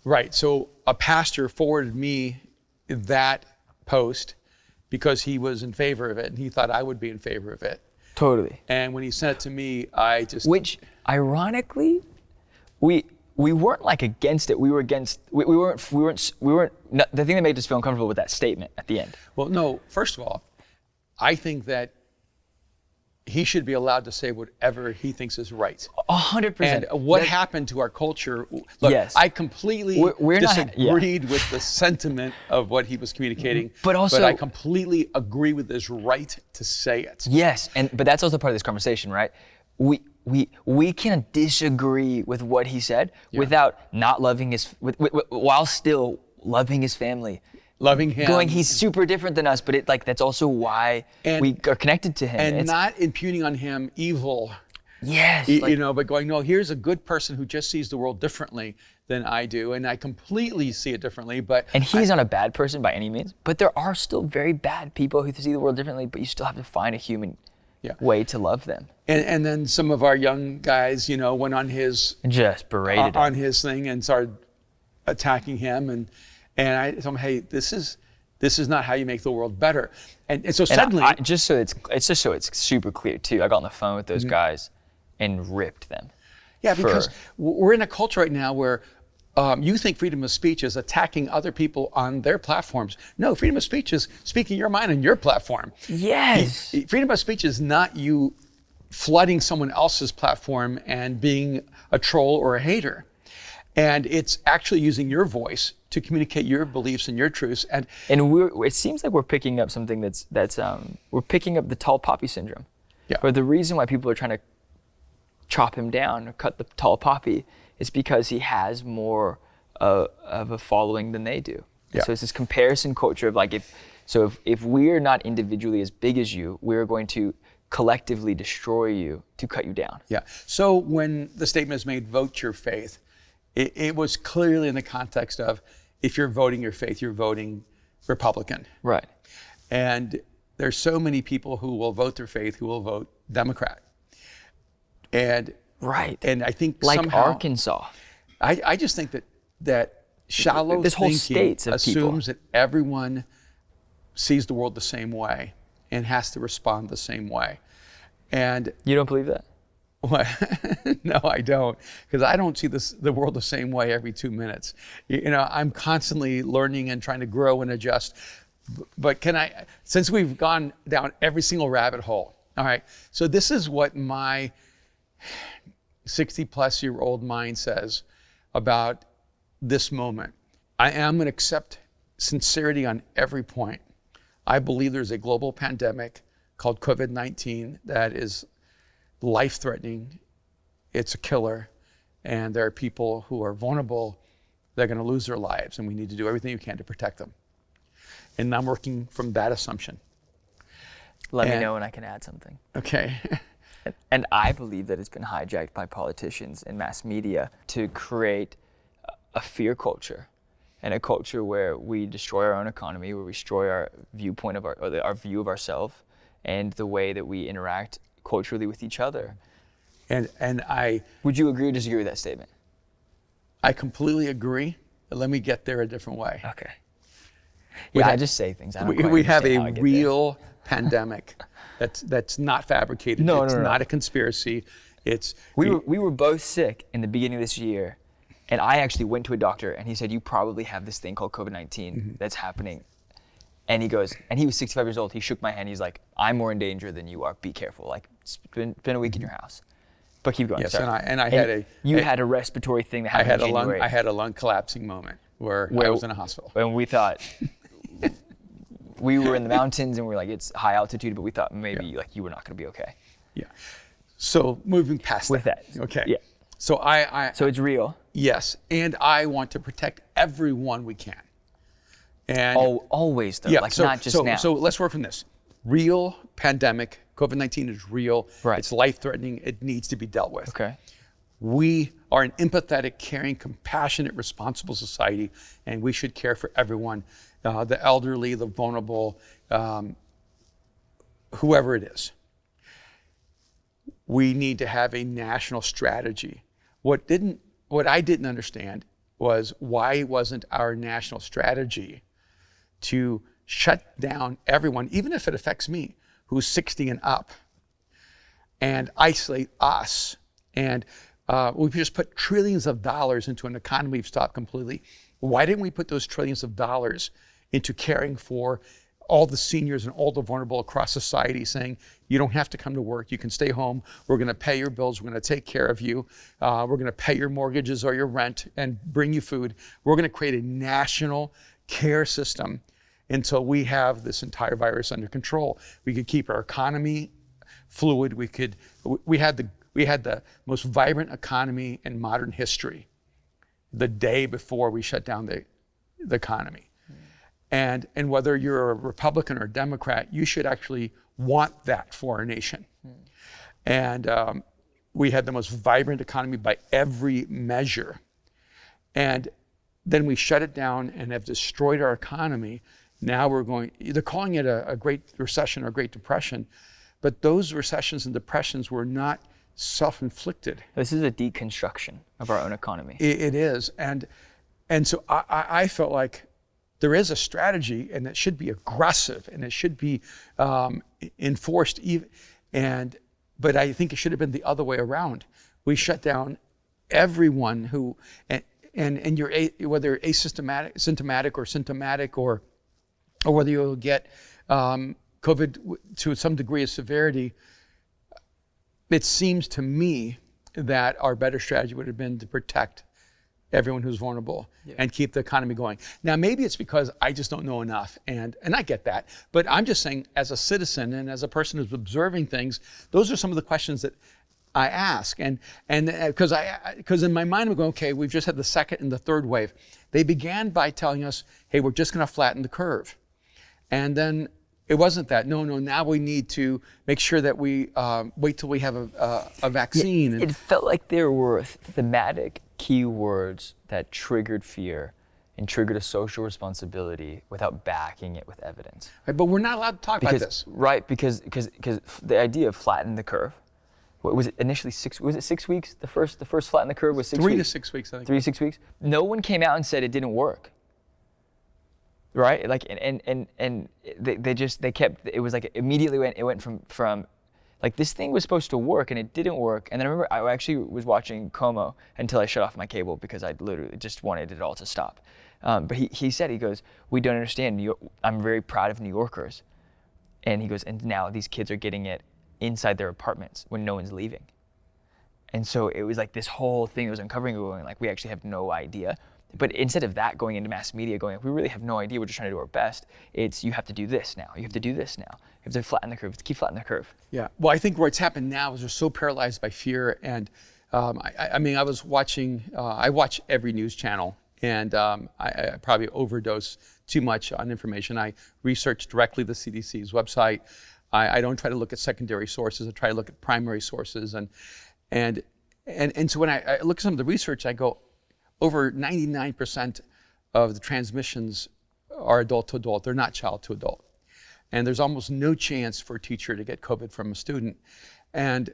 right. So a pastor forwarded me that post because he was in favor of it, and he thought I would be in favor of it. Totally. And when he sent it to me, I just... Which, ironically, we weren't like against it. We weren't, the thing that made us feel uncomfortable with that statement at the end. Well, no, first of all, I think that he should be allowed to say whatever he thinks is right. 100%. And what happened to our culture, look, yes. I completely disagreed with the sentiment of what he was communicating, but I completely agree with his right to say it. Yes, but that's also part of this conversation, right? We can disagree with what he said without not loving while still loving his family. Loving him. Going, he's super different than us, but that's also why we are connected to him. And not impugning on him evil. Yes. But going, no, here's a good person who just sees the world differently than I do, and I completely see it differently. And he's not a bad person by any means, but there are still very bad people who see the world differently, but you still have to find a human way to love them. And then some of our young guys, went on his... Just berated on his thing and started attacking him, and I told him, hey, this is not how you make the world better. And so suddenly... just so it's super clear too, I got on the phone with those guys and ripped them. Yeah, because we're in a culture right now where you think freedom of speech is attacking other people on their platforms. No, freedom of speech is speaking your mind on your platform. Yes. Freedom of speech is not you flooding someone else's platform and being a troll or a hater. And it's actually using your voice to communicate your beliefs and your truths. And it seems like we're picking up something that's we're picking up the tall poppy syndrome. Yeah. But the reason why people are trying to chop him down or cut the tall poppy is because he has more of a following than they do. Yeah. So it's this comparison culture of like, if we're not individually as big as you, we're going to collectively destroy you to cut you down. Yeah. So when the statement is made, vote your faith, it was clearly in the context of, if you're voting your faith, you're voting Republican. Right. And there's so many people who will vote their faith, who will vote Democrat. And right. And I think like somehow, Arkansas. I just think that shallow this whole thinking states of assumes people. that everyone sees the world the same way and has to respond the same way. And you don't believe that? What? No, I don't, because I don't see the world the same way every 2 minutes. I'm constantly learning and trying to grow and adjust. But since we've gone down every single rabbit hole, all right, so this is what my 60-plus-year-old mind says about this moment. I am going to accept sincerity on every point. I believe there's a global pandemic called COVID-19 that is life-threatening. It's a killer, and there are people who are vulnerable that are going to lose their lives, and we need to do everything we can to protect them. And I'm working from that assumption. Let me know when I can add something. Okay. And I believe that it's been hijacked by politicians and mass media to create a fear culture, and a culture where we destroy our own economy, where we destroy our viewpoint of our view of ourselves, and the way that we interact culturally with each other. And I would you agree or disagree with that statement? I completely agree. But let me get there a different way. Okay. Yeah, I just say things. I don't we have a quite real pandemic that's not fabricated. No, it's no. not a conspiracy. We were both sick in the beginning of this year, and I actually went to a doctor, and he said, you probably have this thing called COVID-19 that's happening. And he goes, and he was 65 years old. He shook my hand. He's like, I'm more in danger than you are. Be careful. Like, it's been a week in your house. But keep going. Yes, sorry. and I had had a respiratory thing that happened in January. I had a lung collapsing moment where I was in a hospital. And we thought, we were in the mountains, and we were like, it's high altitude, but we thought maybe like you were not going to be okay. Yeah. So moving past with that. Okay. Yeah. So So it's real. Yes, and I want to protect everyone we can. And always though, not just now. So let's work from this. Real pandemic, COVID-19 is real. Right. It's life-threatening. It needs to be dealt with. Okay. We are an empathetic, caring, compassionate, responsible society, and we should care for everyone, the elderly, the vulnerable, whoever it is. We need to have a national strategy. What I didn't understand was, why wasn't our national strategy to shut down everyone, even if it affects me, who's 60 and up, and isolate us? And we've just put trillions of dollars into an economy we've stopped completely. Why didn't we put those trillions of dollars into caring for all the seniors and all the vulnerable across society, saying, you don't have to come to work, you can stay home, we're going to pay your bills, we're going to take care of you, we're going to pay your mortgages or your rent and bring you food. We're going to create a national care system until we have this entire virus under control. We could keep our economy fluid. We had the most vibrant economy in modern history the day before we shut down the economy. And whether you're a Republican or a Democrat, you should actually want that for our nation. And we had the most vibrant economy by every measure. And then we shut it down and have destroyed our economy. Now they're calling it a Great Recession or Great Depression, but those recessions and depressions were not self-inflicted. This is a deconstruction of our own economy. It is. And so I felt like there is a strategy, and it should be aggressive, and it should be enforced. But I think it should have been the other way around. We shut down everyone who, and you're whether asymptomatic or symptomatic, or whether you'll get COVID to some degree of severity. it seems to me that our better strategy would have been to protect everyone who's vulnerable and keep the economy going. Now, maybe it's because I just don't know enough, and I get that, but I'm just saying, as a citizen and as a person who's observing things, those are some of the questions that I ask, and because in my mind I'm going, okay, we've just had the second and the third wave. They began by telling us, hey, we're just going to flatten the curve, and then it wasn't that. No, now we need to make sure that we wait till we have a vaccine. It felt like there were thematic keywords that triggered fear and triggered a social responsibility without backing it with evidence. Right, but we're not allowed to talk about this. Right, because the idea of flatten the curve, what was it initially 6? Was it 6 weeks? The first flatten the curve was 6 weeks. 3 to 6 weeks, I think. 3 to 6 weeks. No one came out and said it didn't work. Right, like and they kept, it was like immediately it went from like this thing was supposed to work and it didn't work. And then I remember I actually was watching Como until I shut off my cable because I literally just wanted it all to stop. But he said, he goes, we don't understand. I'm very proud of New Yorkers. And he goes, and now these kids are getting it inside their apartments when no one's leaving. And so it was like this whole thing that was uncovering, going like, we actually have no idea. But instead of that going into mass media going, we really have no idea, we're just trying to do our best, it's you have to do this now, you have to do this now. You have to flatten the curve, you have to keep flattening the curve. Yeah, well, I think what's happened now is they're so paralyzed by fear. And I mean, I was watching, I watch every news channel, and I probably overdose too much on information. I research directly the CDC's website. I don't try to look at secondary sources, I try to look at primary sources. And so when I look at some of the research, I go, over 99% of the transmissions are adult to adult. They're not child to adult. And there's almost no chance for a teacher to get COVID from a student. And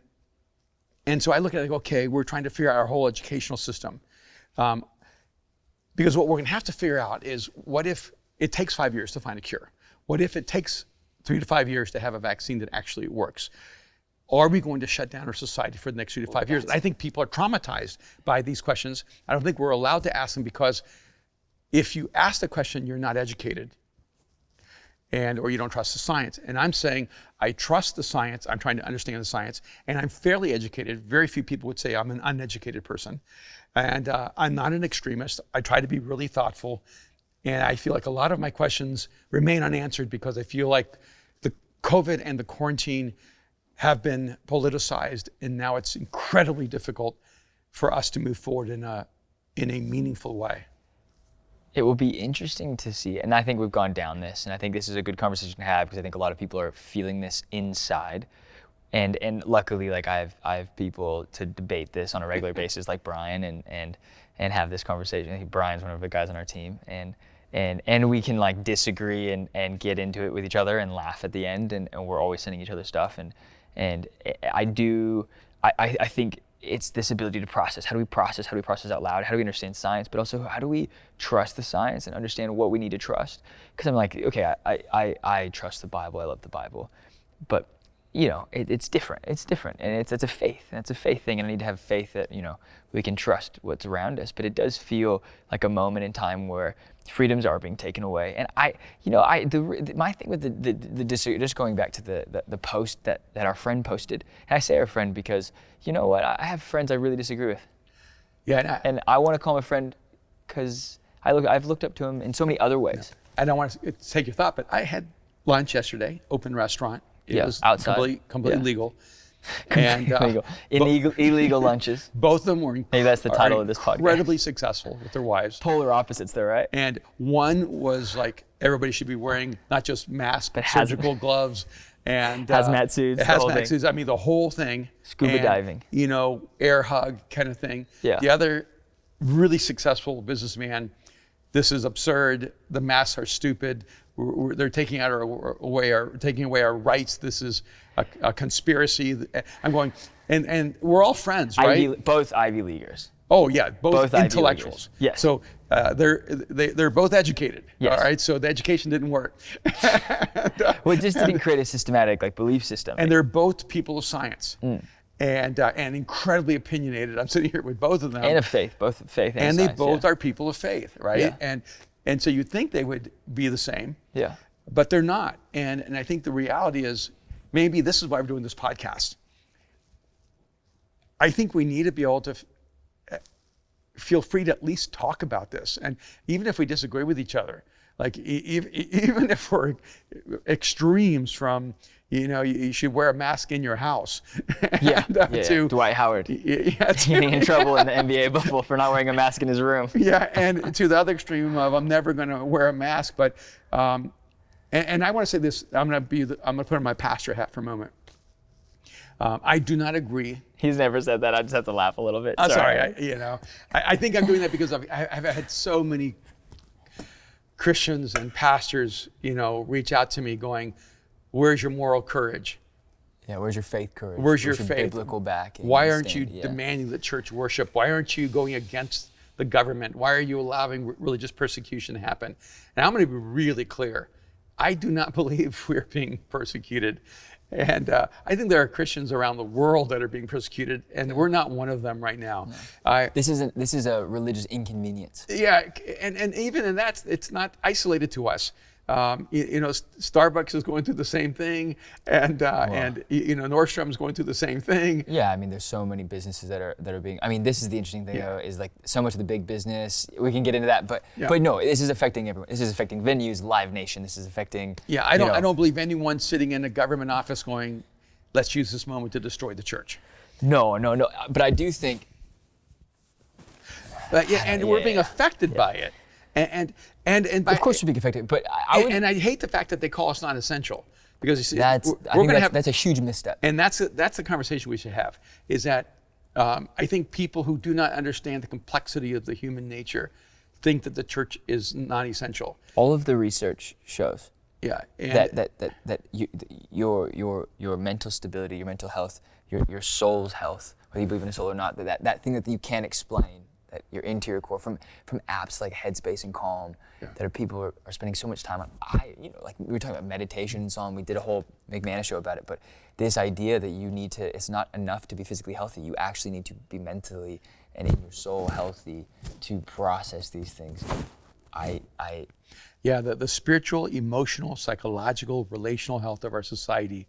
so I look at it, okay, we're trying to figure out our whole educational system. Because what we're gonna have to figure out is, what if it takes 5 years to find a cure? What if it takes 3 to 5 years to have a vaccine that actually works? Are we going to shut down our society for the next 3 to 5 years? And I think people are traumatized by these questions. I don't think we're allowed to ask them, because if you ask the question, you're not educated, or you don't trust the science. And I'm saying, I trust the science, I'm trying to understand the science, and I'm fairly educated. Very few people would say I'm an uneducated person. And I'm not an extremist. I try to be really thoughtful. And I feel like a lot of my questions remain unanswered because I feel like the COVID and the quarantine have been politicized, and now it's incredibly difficult for us to move forward in a meaningful way. It will be interesting to see, and I think we've gone down this, and I think this is a good conversation to have, because I think a lot of people are feeling this inside, and luckily, like I have people to debate this on a regular basis, like Brian, and have this conversation. I think Brian's one of the guys on our team, and we can like disagree and get into it with each other and laugh at the end, and we're always sending each other stuff, and I think it's this ability to process. How do we process? How do we process out loud? How do we understand science? But also, how do we trust the science and understand what we need to trust? Because I'm like, okay, I trust the Bible. I love the Bible, but you know, it's different. It's different, and it's a faith. And it's a faith thing, and I need to have faith that, you know, we can trust what's around us. But it does feel like a moment in time where freedoms are being taken away. And my thing with the just going back to the post that our friend posted, and I say our friend because, you know what, I have friends I really disagree with. Yeah, and I want to call him a friend because I've looked up to him in so many other ways. I don't want to take your thought, but I had lunch yesterday, open restaurant. It was outside. completely legal. And illegal lunches. Both of them were maybe that's the title of this podcast. Incredibly successful with their wives. Polar opposites there, right? And one was like, everybody should be wearing not just masks, but surgical gloves and hazmat suits. Hazmat suits. I mean, the whole thing. Scuba diving. You know, air hug kind of thing. Yeah. The other really successful businessman, this is absurd. The masks are stupid. They're taking away our rights. This is a conspiracy. I'm going, and we're all friends, right? Both Ivy Leaguers. Oh yeah, both intellectuals. Yes. So they're both educated. Yes. All right. So the education didn't work. Well, it just didn't create a systematic belief system. And they're both people of science. And incredibly opinionated. I'm sitting here with both of them. And of faith, both faith and science. And they both are people of faith, right? Yeah. And so you'd think they would be the same. Yeah. But they're not. And I think the reality is, maybe this is why we're doing this podcast. I think we need to be able to feel free to at least talk about this. And even if we disagree with each other, like even if we're extremes from, you should wear a mask in your house. To Dwight Howard getting in trouble in the NBA bubble for not wearing a mask in his room. Yeah, and to the other extreme of I'm never going to wear a mask. But and I want to say this. I'm going to put on my pastor hat for a moment. I do not agree. He's never said that. I just have to laugh a little bit. I'm sorry. I think I'm doing that because I've had so many Christians and pastors, reach out to me going, "Where's your moral courage? Yeah, where's your faith courage? Where's your faith? Biblical backing? Why aren't you demanding the church worship? Why aren't you going against the government? Why are you allowing religious persecution to happen?" And I'm going to be really clear. I do not believe we're being persecuted. And I think there are Christians around the world that are being persecuted, and we're not one of them right now. No. This is a religious inconvenience. Yeah, and even in that, it's not isolated to us. Starbucks is going through the same thing, and Nordstrom's going through the same thing. Yeah, I mean, there's so many businesses that are being. I mean, this is the interesting thing though, is like so much of the big business. We can get into that, but no, this is affecting everyone. This is affecting venues, Live Nation. This is affecting. Yeah, I don't believe anyone sitting in a government office going, "Let's use this moment to destroy the church." No, but I do think. We're being affected by it. And of course, we're being affected, but I hate the fact that they call us non-essential, because you see, that's a huge misstep. And that's the conversation we should have. Is that I think people who do not understand the complexity of the human nature think that the church is non-essential. All of the research shows. Yeah. That your mental stability, your mental health, your soul's health, whether you believe in a soul or not, that thing that you can't explain. That your interior core from apps like Headspace and Calm, that people are spending so much time on. Like we were talking about meditation and so on. We did a whole McManus show about it. But this idea that you need to, it's not enough to be physically healthy. You actually need to be mentally and in your soul healthy to process these things. The spiritual, emotional, psychological, relational health of our society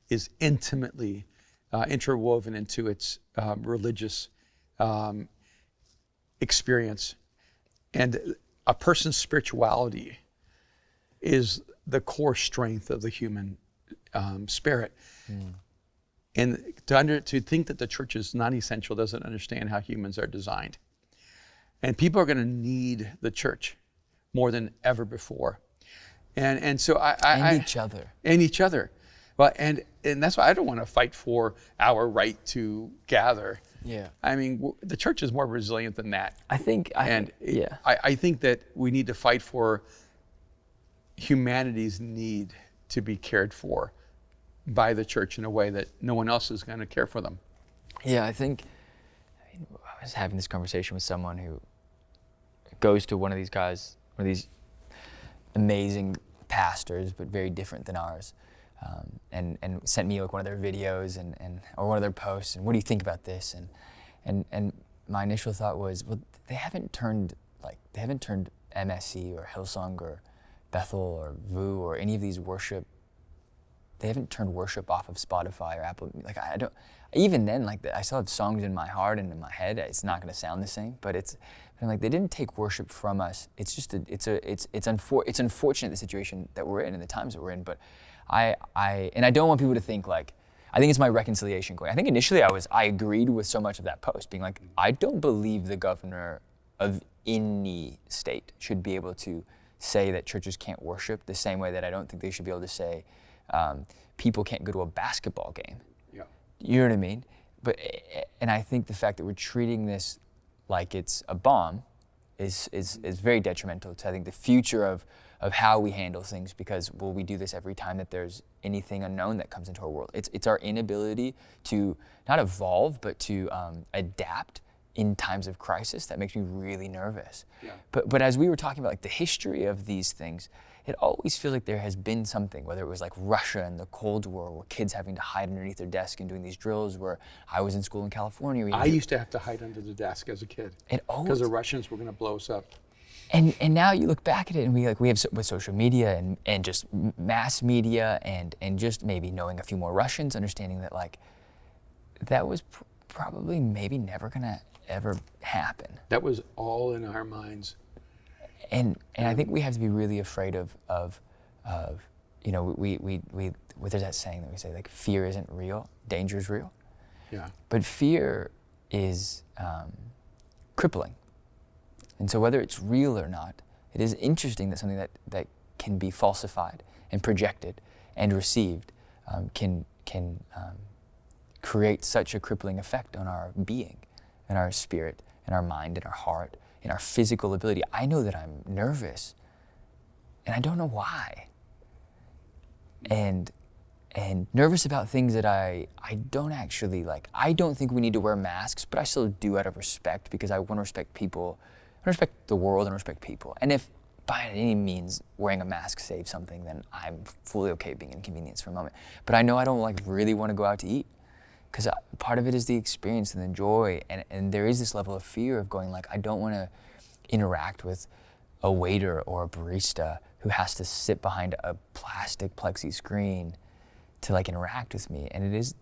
is intimately interwoven into its religious experience. And a person's spirituality is the core strength of the human spirit. And to think that the church is non-essential doesn't understand how humans are designed. And people are going to need the church more than ever before. And so each other. And each other. Well, and that's why I don't want to fight for our right to gather. Yeah. I mean, the church is more resilient than that. I think that we need to fight for humanity's need to be cared for by the church in a way that no one else is going to care for them. Yeah, I was having this conversation with someone who goes to one of these amazing pastors, but very different than ours. And sent me like one of their videos or one of their posts, and what do you think about this? And my initial thought was, well, they haven't turned MSC or Hillsong or Bethel or VU or any of these worship. They haven't turned worship off of Spotify or Apple. Like I don't. Even then, like I still have songs in my heart and in my head. It's not going to sound the same, but I'm like, they didn't take worship from us. It's just it's unfortunate the situation that we're in and the times that we're in, but. I don't want people to think like, I think it's my reconciliation going. I think initially I agreed with so much of that post, being like, I don't believe the governor of any state should be able to say that churches can't worship the same way that I don't think they should be able to say people can't go to a basketball game. Yeah. You know what I mean? And I think the fact that we're treating this like it's a bomb is very detrimental to, I think, the future of how we handle things, because we do this every time that there's anything unknown that comes into our world. It's our inability to not evolve, but to adapt in times of crisis that makes me really nervous. Yeah. But as we were talking about like the history of these things, it always feels like there has been something, whether it was like Russia and the Cold War, where kids having to hide underneath their desk and doing these drills, where I was in school in California. I used to have to hide under the desk as a kid because the Russians were going to blow us up. And now you look back at it, and we have with social media and just mass media and just maybe knowing a few more Russians, understanding that like that was probably maybe never gonna ever happen. That was all in our minds. And I think we have to be really afraid of you know, there's that saying that we say, like, fear isn't real, danger is real. Yeah. But fear is crippling. And so whether it's real or not, it is interesting that something that can be falsified and projected and received can create such a crippling effect on our being and our spirit and our mind and our heart and our physical ability. I know that I'm nervous and I don't know why. And nervous about things that I don't actually like. I don't think we need to wear masks, but I still do out of respect, because I want to respect people. I respect the world and respect people. And if by any means wearing a mask saves something, then I'm fully okay being inconvenienced for a moment. But I know I don't like really want to go out to eat, because part of it is the experience and the joy. And there is this level of fear of going, like, I don't want to interact with a waiter or a barista who has to sit behind a plastic plexi screen to, like, interact with me. And this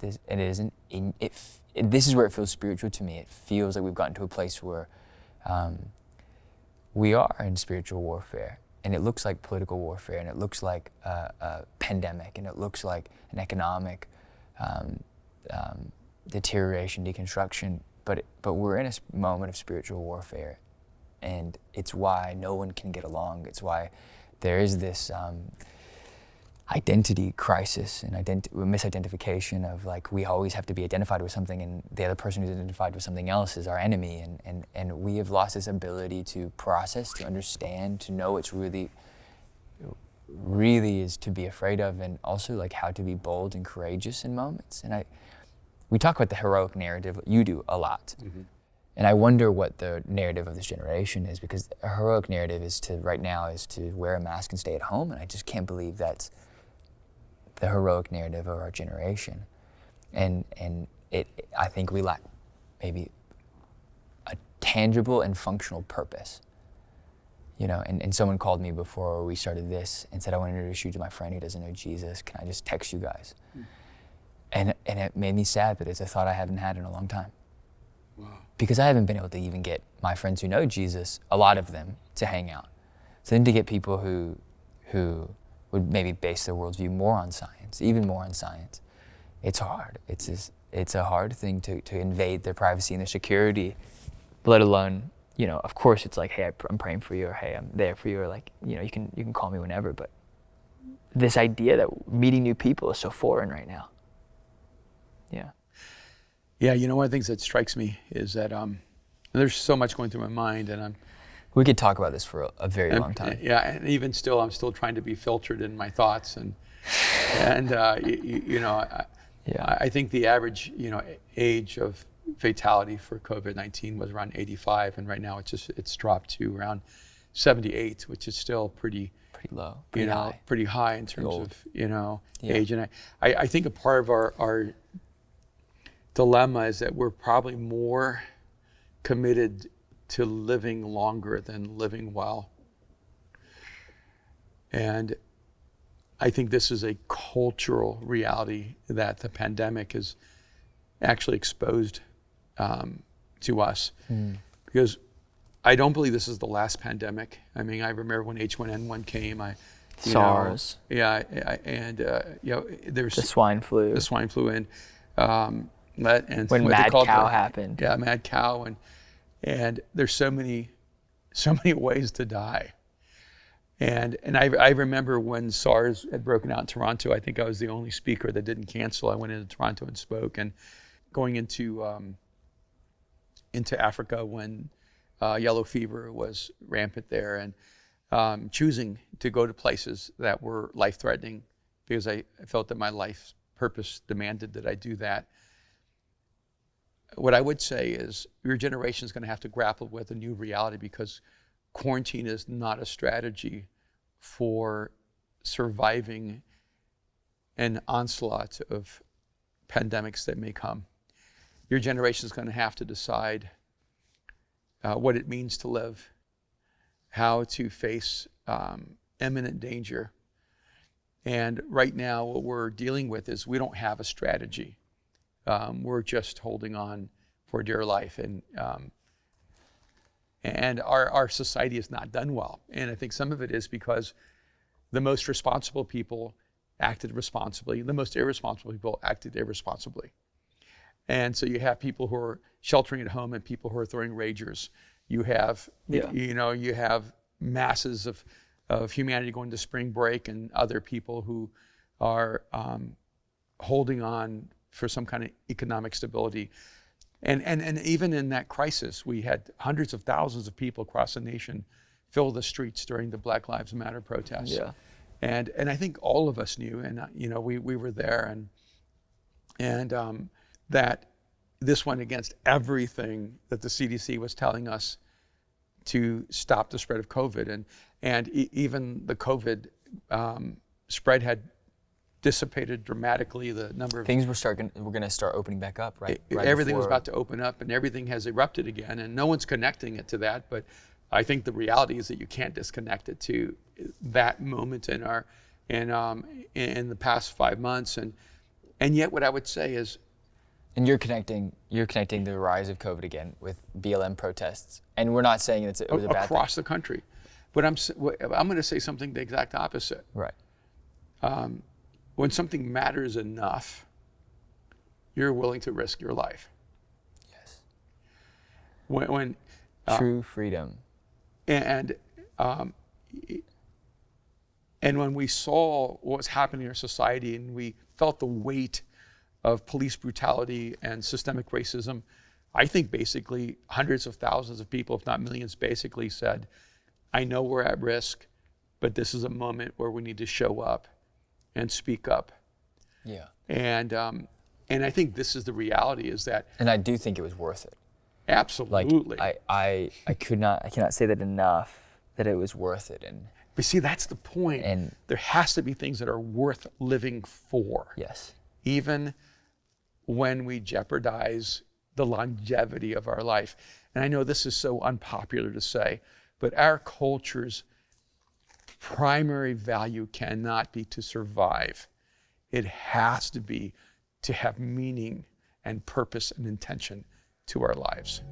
is where it feels spiritual to me. It feels like we've gotten to a place where we are in spiritual warfare, and it looks like political warfare, and it looks like a pandemic, and it looks like an economic deterioration, deconstruction, but we're in a moment of spiritual warfare, and it's why no one can get along. It's why there is this identity crisis and misidentification of, like, we always have to be identified with something, and the other person who's identified with something else is our enemy, and we have lost this ability to process, to understand, to know what's really is to be afraid of, and also, like, how to be bold and courageous in moments. And we talk about the heroic narrative, you do a lot. Mm-hmm. And I wonder what the narrative of this generation is, because a heroic narrative right now is to wear a mask and stay at home, and I just can't believe that's the heroic narrative of our generation. And I think we lack maybe a tangible and functional purpose. You know, and someone called me before we started this and said, I want to introduce you to my friend who doesn't know Jesus. Can I just text you guys? Mm. And it made me sad, but it's a thought I haven't had in a long time. Wow. Because I haven't been able to even get my friends who know Jesus, a lot of them, to hang out. So then to get people who would maybe base their worldview more on science, even more on science, it's hard. It's a hard thing to invade their privacy and their security, let alone, you know, of course it's like, hey, I'm praying for you, or hey, I'm there for you, or, like, you know, you can call me whenever, but this idea that meeting new people is so foreign right now. Yeah. Yeah, you know, one of the things that strikes me is that there's so much going through my mind, and we could talk about this for a very long time. Yeah, and even still, I'm still trying to be filtered in my thoughts, and you know, I think the average, you know, age of fatality for COVID-19 was around 85, and right now it's dropped to around 78, which is still pretty low, pretty high in terms of, you know, age. And I think a part of our dilemma is that we're probably more committed to living longer than living well. And I think this is a cultural reality that the pandemic has actually exposed to us. Because I don't believe this is the last pandemic. I mean, I remember when H1N1 came, SARS. And you know, there's the swine flu. The swine flu, and when mad cow happened. Yeah, mad cow, and there's so many ways to die. And I remember when SARS had broken out in Toronto, I think I was the only speaker that didn't cancel. I went into Toronto and spoke, and going into Africa when yellow fever was rampant there, and choosing to go to places that were life-threatening because I felt that my life purpose demanded that I do that. What I would say is your generation is going to have to grapple with a new reality, because quarantine is not a strategy for surviving an onslaught of pandemics that may come. Your generation is going to have to decide what it means to live, how to face imminent danger. And right now what we're dealing with is we don't have a strategy. We're just holding on for dear life. And our society has not done well. And I think some of it is because the most responsible people acted responsibly, the most irresponsible people acted irresponsibly. And so you have people who are sheltering at home and people who are throwing ragers. You have, you have masses of humanity going to spring break and other people who are holding on for some kind of economic stability. And even in that crisis, we had hundreds of thousands of people across the nation fill the streets during the Black Lives Matter protests. Yeah. And I think all of us knew, and we were there, and that this went against everything that the CDC was telling us to stop the spread of COVID, and even the COVID spread had dissipated dramatically. The number of things we're going to start opening back up, right? Everything was about to open up, and everything has erupted again, and no one's connecting it to that. But I think the reality is that you can't disconnect it to that moment in the past 5 months, and yet what I would say is, and you're connecting the rise of COVID again with BLM protests, and we're not saying it was a bad thing across the country, but I'm going to say something the exact opposite. Right. When something matters enough, you're willing to risk your life. Yes. When true freedom. And when we saw what was happening in our society and we felt the weight of police brutality and systemic racism, I think basically hundreds of thousands of people, if not millions, basically said, I know we're at risk, but this is a moment where we need to show up and speak up. Yeah. And I think this is the reality, is that. And I do think it was worth it. Absolutely. Like I cannot say that enough, that it was worth it. But see, that's the point. And there has to be things that are worth living for. Yes. Even when we jeopardize the longevity of our life. And I know this is so unpopular to say, but our culture's primary value cannot be to survive. It has to be to have meaning and purpose and intention to our lives.